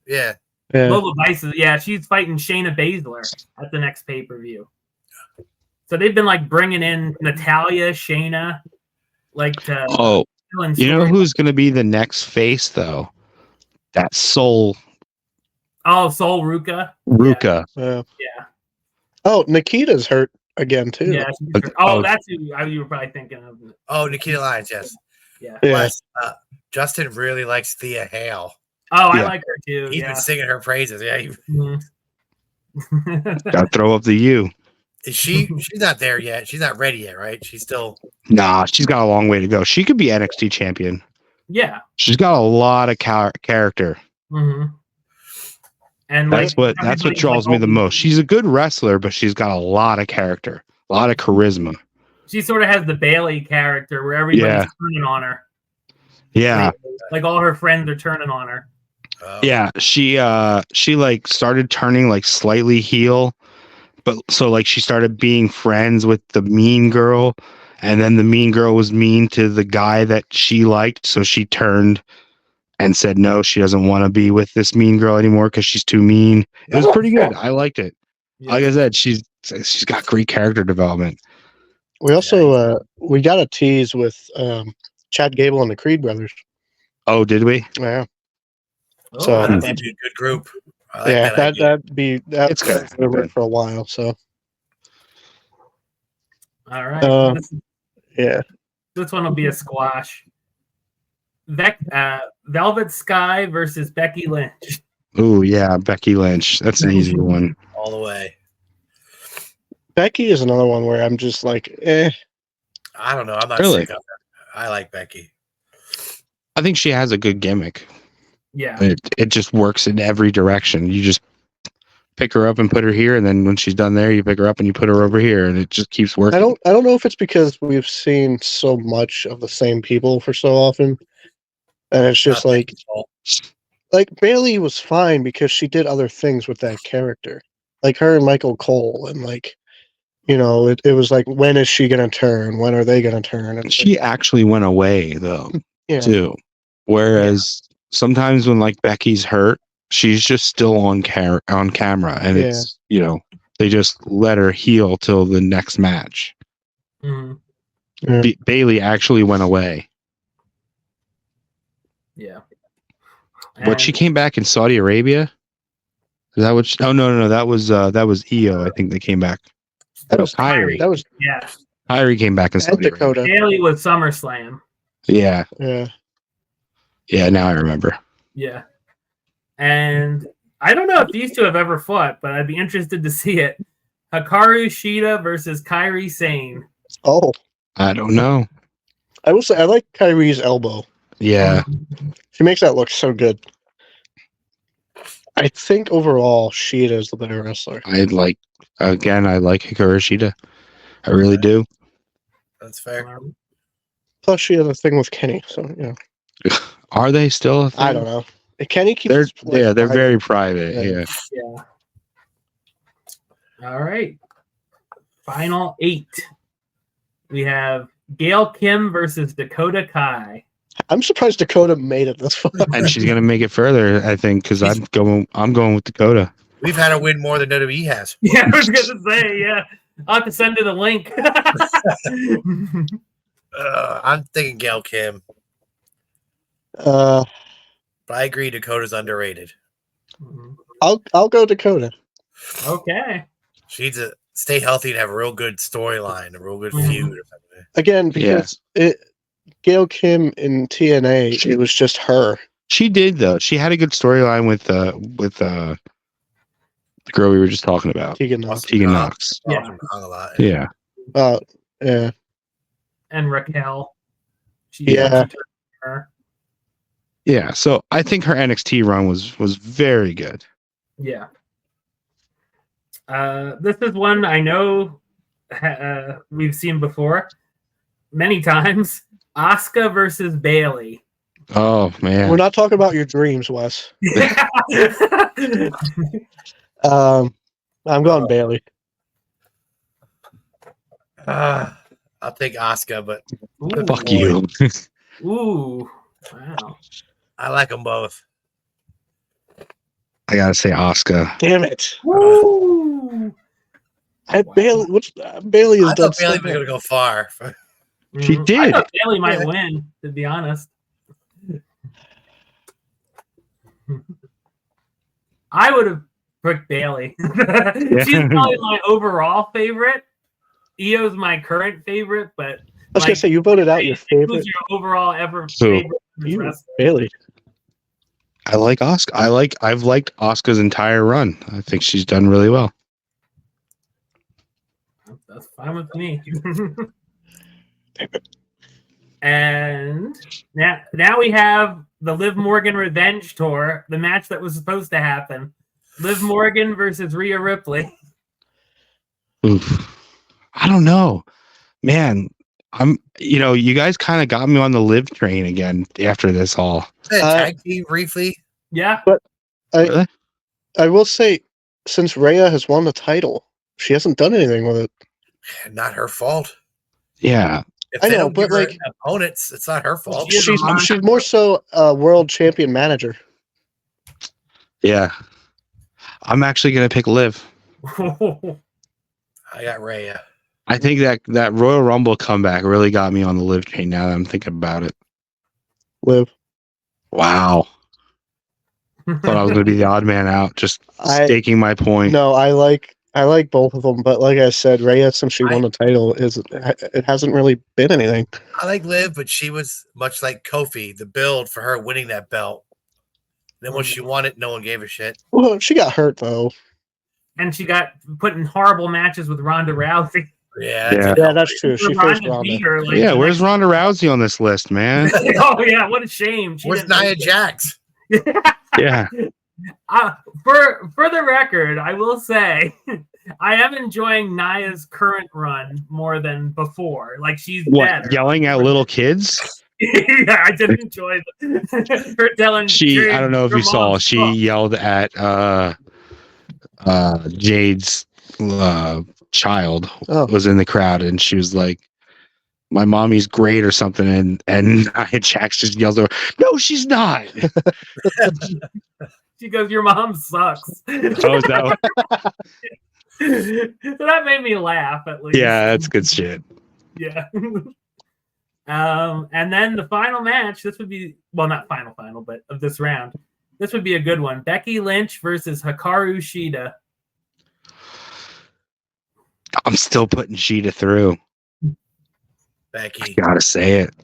Yeah. Yeah. Lola Vice she's fighting Shayna Baszler at the next pay-per-view. So they've been like bringing in Natalia, Shayna, like to oh. fill in You know story- who's gonna be the next face though? That Sol Sol Ruka. Ruka. Yeah. Yeah. Oh, Nikita's hurt again too. Yeah. she's But- hurt. Oh, oh. that's who you were probably thinking of. Oh, Nikita Lyons. Yes. Yeah. Yeah. Wes, Justin really likes Thea Hale. Oh, I Yeah. like her too. He's Yeah. been singing her praises. Yeah. Mhm. Gotta throw up the U. Is she? She's not there yet. She's not ready yet, right? She's still. Nah, she's got a long way to go. She could be NXT champion. Yeah. She's got a lot of character. hmm And That's what everybody's, draws like, me the most. She's a good wrestler, but she's got a lot of character, a lot of charisma. She sort of has the Bailey character where everybody's Yeah. turning on her. Yeah, Like all her friends are turning on her. yeah. She like started turning like slightly heel, but so like she started being friends with the mean girl, and then the mean girl was mean to the guy that she liked, so she turned and said no, she doesn't want to be with this mean girl anymore because she's too mean. It was pretty good. I liked it. Yeah. Like I said, she's got great character development. We also we got a tease with Chad Gable and the Creed brothers. Oh, did we? Yeah. Oh, So- That'd be a good group. I like Yeah, that idea. that's It's good. gonna work for a while. So all right. Um, yeah. This one will be a squash. Velvet Sky versus Becky Lynch. Oh yeah, Becky Lynch. That's an easy one. All the way. Becky is another one where I'm just like, eh. I don't know. I'm not Really? sick of her. I like Becky. I think she has a good gimmick. Yeah. It just works in every direction. You just pick her up and put her here, and then when she's done there, you pick her up and you put her over here, and it just keeps working. I don't know if it's because we've seen so much of the same people for so often, and it's just Not like Becky's fault. Bailey was fine because she did other things with that character, like her and Michael Cole, and like, you know, it was like, when is she gonna turn? When are they gonna turn? It's She actually went away though, yeah, too. Whereas sometimes when like Becky's hurt, she's just still on camera, and it's, you know, they just let her heal till the next match. Mhm. yeah. Bailey actually went away, Yeah. but she And- came back in Saudi Arabia. Is that what? Oh no, that was Io. I think they came back. That was Kyrie. That was yeah. Kyrie came back in and Saudi Arabia. Dakota. Bailey was SummerSlam. Yeah, Yeah, now I remember. Yeah. And I don't know if these two have ever fought, but I'd be interested to see it. Hikaru Shida versus Kairi Sane. oh, I don't know. I will say I like Kyrie's elbow. Yeah, She makes that look so good. I think overall, Sheeta is the better wrestler. I like Hikaru Shida. I really do. That's fair. Plus, she has a thing with Kenny, so yeah. Are they still a thing? I don't know. Kenny keeps. They're his play they're private. very private. Yeah. Yeah. All right. Final 8. We have Gail Kim versus Dakota Kai. I'm surprised Dakota made it this far. And she's gonna make it further, I think, because I'm going with Dakota. We've had her win more than WWE has. Yeah, I was going to say, yeah. I'll have to send her the link. I'm thinking Gail Kim, Uh, but I agree Dakota's underrated. I'll go Dakota. Okay. She needs to stay healthy and have a real good storyline, a real good Mhm. feud. Or something. Again, because Gail Kim in TNA, it was just her. She did though. She had a good storyline with the girl we were just talking about, Tegan Knox. Tegan Knox. Yeah. Talking a lot. Yeah. Yeah. And Raquel. Yeah. Her. Yeah. So I think her NXT run was very good. Yeah. This is one I know we've seen before many times. Asuka versus Bailey. Oh man. We're not talking about your dreams, Wes. I'm going Bailey. I'll take Asuka, but Ooh. Fuck you. Ooh. Wow. I like them both. I gotta say Asuka. Damn it. Ooh. Bailey I has done thought Bailey so was going to go far. She I did. thought Bailey might win, to be honest. I would have picked Bailey. She's probably my overall favorite. Io's my current favorite, but I was gonna say you voted out your favorite. who's your overall ever Who? favorite You, wrestler? Bailey. I like Asuka. I've liked Asuka's entire run. I think she's done really well. That's fine with me. And now we have the Liv Morgan Revenge Tour, the match that was supposed to happen. Liv Morgan versus Rhea Ripley. Oof. I don't know, man. You guys kind of got me on the Liv train again after this all. Tag team briefly. Yeah. Really? I will say, since Rhea has won the title, she hasn't done anything with it. Not her fault. Yeah. If I they know, don't but, give her like- opponents, it's not her fault. She is a She's monster. more so a world champion manager. Yeah. I'm actually gonna pick Liv. I got Rhea. I think that Royal Rumble comeback really got me on the Liv train now that I'm thinking about it. Liv. Wow. Thought I was gonna be the odd man out, just I- staking my point. No, I like I like both of them, but like I said, Rhea, since she won the title, it hasn't really been anything. I like Liv, but she was much like Kofi. The build for her winning that belt. Then once she won it, no one gave a shit. Well, she got hurt though. And she got put in horrible matches with Ronda Rousey. Yeah, Yeah, that's true. She faced Ronda beat Ronda. her. Like, Yeah, the where's next- Ronda Rousey on this list, man? Oh yeah, what a shame. She Where's didn't Nia make it. Jax? Yeah. For the record, I will say I am enjoying Nia's current run more than before. Like she's What, better. yelling at little kids? Yeah, I did enjoy her telling. She, I don't know if you saw, she Fuck. yelled at Jade's child Oh. was in the crowd, and she was like, "My mommy's great" or something, and Nia Jax just yells over, "No, she's not." She goes, "Your mom sucks." Oh, is that what- So that made me laugh at least. yeah, that's good shit. Yeah. And then the final match, this would be, well, not final, but of this round. This would be a good one. Becky Lynch versus Hikaru Shida. I'm still putting Sheeta through. Becky. Gotta say it.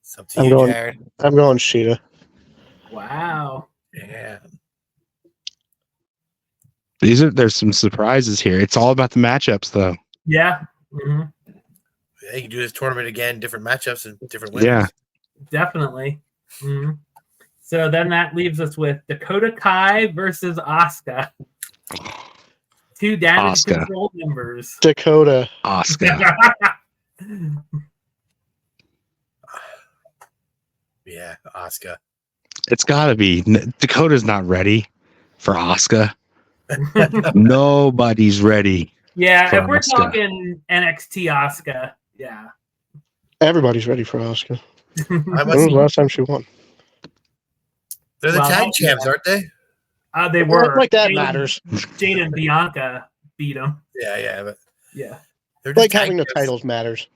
It's up to I'm you, going- Jared. I'm going Sheeta. Wow. Yeah. There's some surprises here. It's all about the matchups, though. Yeah. hmm Yeah, you can do this tournament again, different matchups and different winners. Yeah. Definitely. hmm So then that leaves us with Dakota Kai versus Asuka. Two damage Asuka. control members. Dakota. Oscar. Yeah, Asuka. It's gotta be. Dakota's not ready for Oscar. Nobody's ready. Yeah, For if we're Asuka. talking NXT Asuka, yeah. Everybody's ready for Asuka. I When must was the last time she won? They're the Well, tag champs, aren't they? They were. Like that Jade- matters. Jade and Bianca beat them. Yeah, but Yeah, they're just Like tag having the champs. titles matters.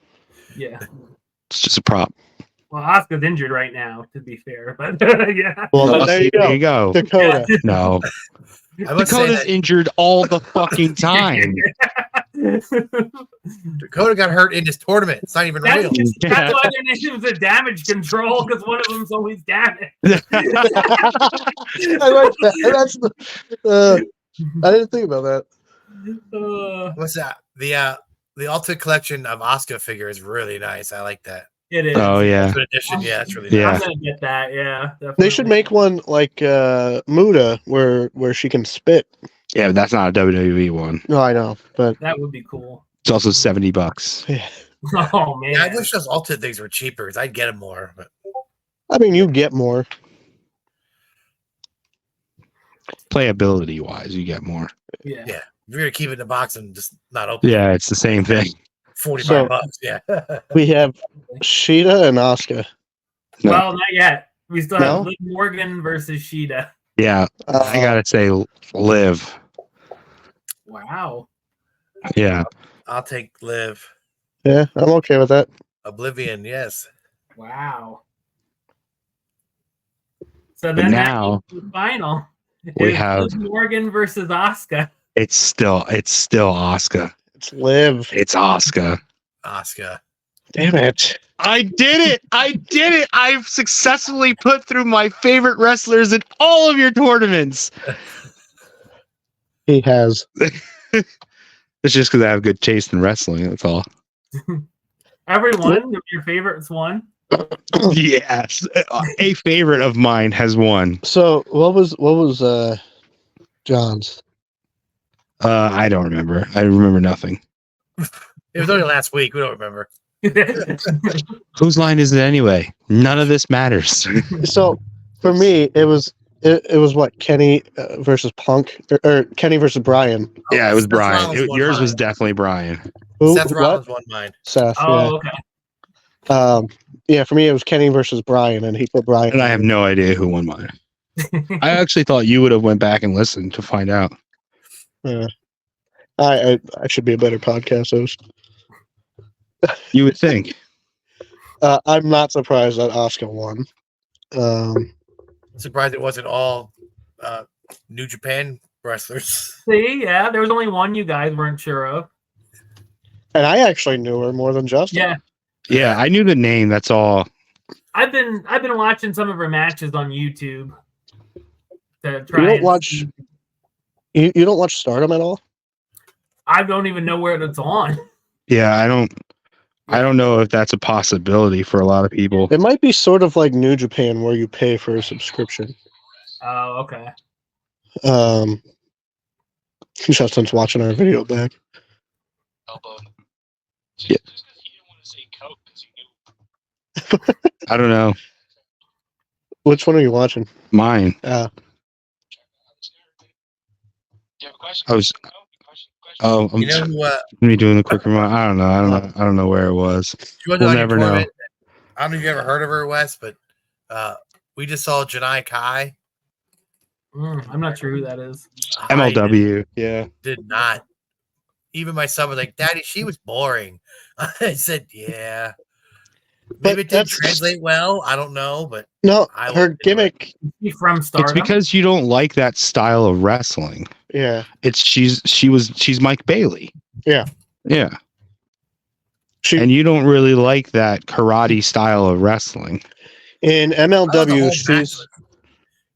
yeah. It's just a prop. Well, Asuka's injured right now, to be fair, but yeah. Well, Oh, there you There go. you go. Dakota. No. I must say Dakota's that injured all the fucking time. Dakota got hurt in this tournament. It's not even real. That's why their name was a damage control, because one of them's always damaged. I like that. That's the. I didn't think about that. What's that? The Ultimate Collection of Asuka figure is really nice. I like that. It is. Oh yeah. Good addition. Yeah, it's really Yeah. I'm nice. gonna get that. Yeah, definitely. They should make one like Muda, where she can spit. Yeah, but that's not a WWE one. No, I know, but That would be cool. It's also $70. yeah. Oh man. Yeah, I wish those Ultimate things were cheaper because I'd get them more. But I mean, you get more. Playability wise, you get more. Yeah. Yeah. if you're gonna keep it in the box and just not open, Yeah, it's the same thing. $45 So- bucks. Yeah. We have Sheeta and Asuka. No. Well, not yet. We still No? have Liv Morgan versus Sheeta. Yeah, I gotta say, Liv. Wow. Yeah, I'll take Liv. Yeah, I'm okay with that. Oblivion, yes. Wow. So but then now the final. we is have- Liv Morgan versus Asuka. it's still Oscar. It's Liv. It's Oscar. Asuka. Damn it. I did it! I've successfully put through my favorite wrestlers in all of your tournaments. He has. It's just because I have good taste in wrestling. That's all. Every one of your favorites won. Yes, a favorite of mine has won. So what was John's? I don't remember. I remember nothing. It was only last week. We don't remember. Whose line is it anyway? None of this matters. So for me, it was what, Kenny versus Punk, or Kenny versus Brian. Yeah, it was Seth Brian. Rollins won Yours mine. was definitely Brian. Who? Seth What? Rollins won mine. Seth. Oh, okay. Yeah. Yeah. For me, it was Kenny versus Brian, and he put Brian. And I have no idea who won mine. I actually thought you would have went back and listened to find out. Yeah. I should be a better podcast host. You would think. I'm not surprised that Asuka won. Surprised it wasn't all New Japan wrestlers. See, yeah, there was only one you guys weren't sure of. And I actually knew her more than Justin. Yeah, Yeah, I knew the name. That's all. I've been watching some of her matches on YouTube. To try You don't and watch. see- You don't watch Stardom at all? I don't even know where it's on. Yeah, I don't know if that's a possibility for a lot of people. It might be sort of like New Japan, where you pay for a subscription. Oh, okay. Justin's watching our video back. Yeah. I don't know. Which one are you watching? Mine. I was. Oh, I'm You know who? me doing the quick remote. I don't know where it was. She wasn't We'll on your never know. tournament. I don't know if you ever heard of her, Wes, but we just saw Janai Kai. I'm not sure who that is. MLW. Yeah. Did not. Even my son was like, "Daddy, she was boring." I said, "Yeah." Maybe it didn't that's- translate well. I don't know, but No, I her wouldn't do it. gimmick. Is she from Stardom? It's because you don't like that style of wrestling. Yeah. She's Mike Bailey. Yeah. Yeah. She And you don't really like that karate style of wrestling. in I thought the MLW. whole She's. match was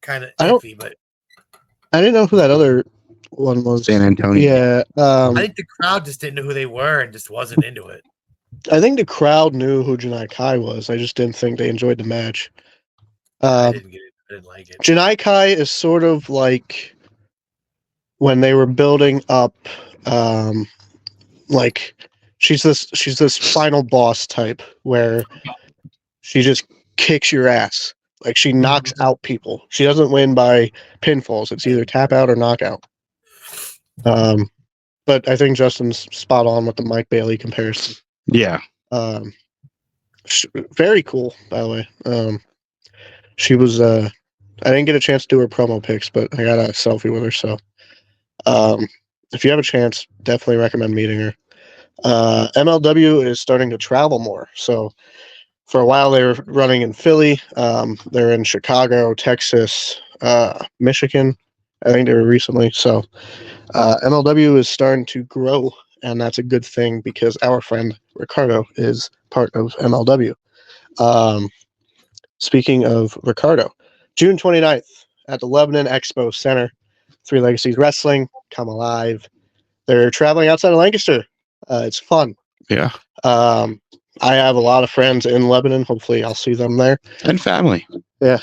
kind of I don't- iffy, but I didn't know who that other one was. San Antonio. Yeah. I think the crowd just didn't know who they were and just wasn't into it. I think the crowd knew who Janai Kai was. I just didn't think they enjoyed the match. I didn't get it. I didn't like it. Janai Kai is sort of like when they were building up, like she's this final boss type where she just kicks your ass. Like she knocks out people. She doesn't win by pinfalls. It's either tap out or knockout. But I think Justin's spot on with the Mike Bailey comparison. Yeah. Very cool, by the way. She was. I didn't get a chance to do her promo pics, but I got a selfie with her. So, if you have a chance, definitely recommend meeting her. MLW is starting to travel more. So, for a while they were running in Philly. They're in Chicago, Texas, Michigan. I think they were recently. So, MLW is starting to grow. And that's a good thing because our friend Ricardo is part of MLW. Speaking of Ricardo, June 29th at the Lebanon Expo Center, Three Legacies Wrestling, come alive. They're traveling outside of Lancaster. It's fun. Yeah. I have a lot of friends in Lebanon. Hopefully I'll see them there. And family. Yeah.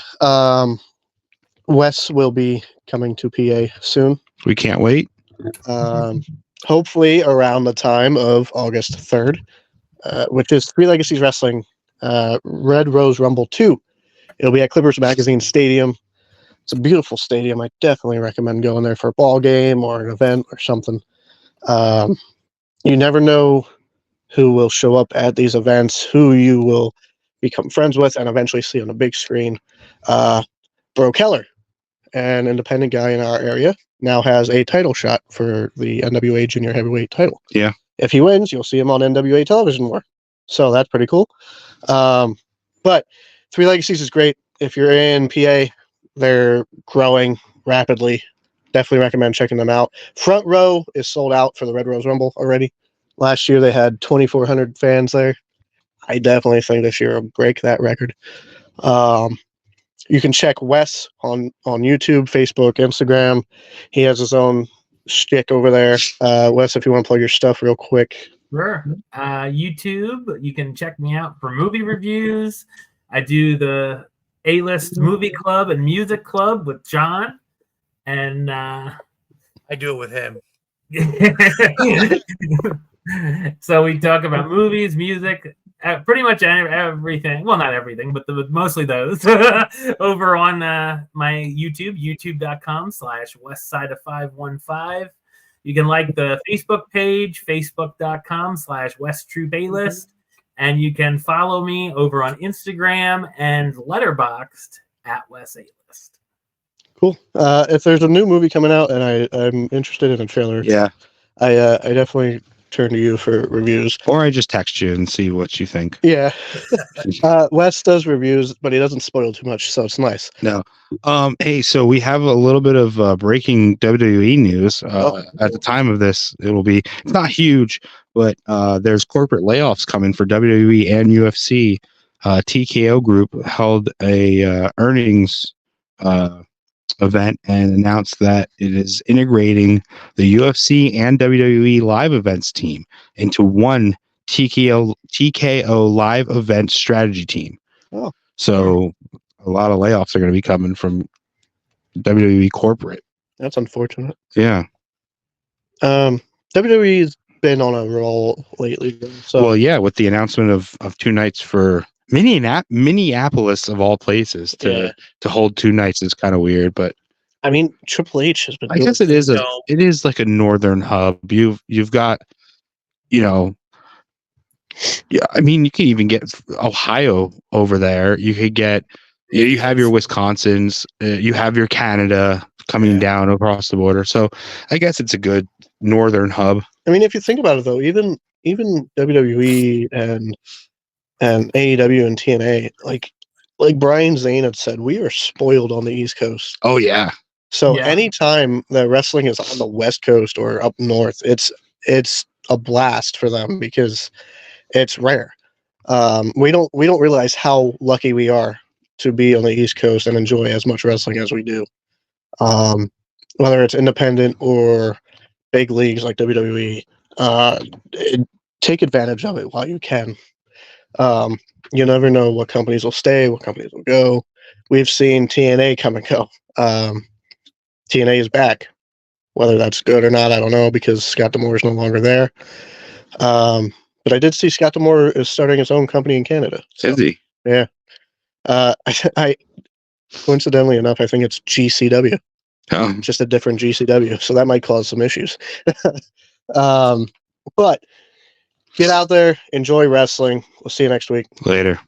Wes will be coming to PA soon. We can't wait. Hopefully around the time of August 3rd, which is Three Legacies Wrestling Red Rose Rumble 2. It'll be at Clippers Magazine Stadium. It's a beautiful stadium. I definitely recommend going there for a ball game or an event or something. You never know who will show up at these events, who you will become friends with and eventually see on the big screen. Bro Keller, an independent guy in our area, now has a title shot for the NWA Junior Heavyweight title. Yeah. If he wins, you'll see him on NWA television more. So that's pretty cool. But Three Legacies is great. If you're in PA, they're growing rapidly. Definitely recommend checking them out. Front row is sold out for the Red Rose Rumble already. Last year they had 2,400 fans there. I definitely think this year will break that record. You can check Wes on YouTube, Facebook, Instagram. He has his own shtick over there. Wes, if you want to plug your stuff real quick. Sure. YouTube, you can check me out for movie reviews. I do the A-List Movie Club and Music Club with John. And I do it with him. so we talk about movies, music, pretty much everything. Well, not everything, but mostly those over on my YouTube, youtube.com/westside515. You can like the Facebook page, facebook.com/WestTrueBaylist. And you can follow me over on Instagram and Letterboxd @WesAlist. Cool. If there's a new movie coming out and I'm interested in a trailer, Yeah. I definitely turn to you for reviews. Or I just text you and see what you think. Yeah. Wes does reviews, but he doesn't spoil too much, so it's nice. Hey, so we have a little bit of breaking WWE news. At the time of this, it's not huge, but there's corporate layoffs coming for WWE and UFC. TKO Group held a earnings event and announced that it is integrating the UFC and WWE live events team into one TKO live event strategy team. Oh. So a lot of layoffs are going to be coming from WWE corporate. That's unfortunate. Yeah. WWE's been on a roll lately. So Well, yeah, with the announcement of 2 nights for Minneapolis of all places to hold 2 nights is kind of weird, but I mean, Triple H has been. I guess it is No. it is like a northern hub. You've got, yeah, I mean, you can even get Ohio over there. You could get, you have your Wisconsins, you have your Canada coming down across the border. So I guess it's a good northern hub. I mean, if you think about it, though, even WWE and AEW and TNA, like Brian Zane had said, we are spoiled on the East Coast. Oh yeah. So Yeah. anytime that wrestling is on the West Coast or up north, it's a blast for them because it's rare. We don't realize how lucky we are to be on the East Coast and enjoy as much wrestling as we do. Whether it's independent or big leagues like WWE, take advantage of it while you can. You never know what companies will stay, what companies will go. We've seen TNA come and go. TNA is back. Whether that's good or not, I don't know, because Scott D'Amore is no longer there. But I did see Scott D'Amore is starting his own company in Canada. So, Is he? yeah. I coincidentally enough, I think it's GCW, Oh, just a different GCW. So that might cause some issues. But get out there, enjoy wrestling. We'll see you next week. later.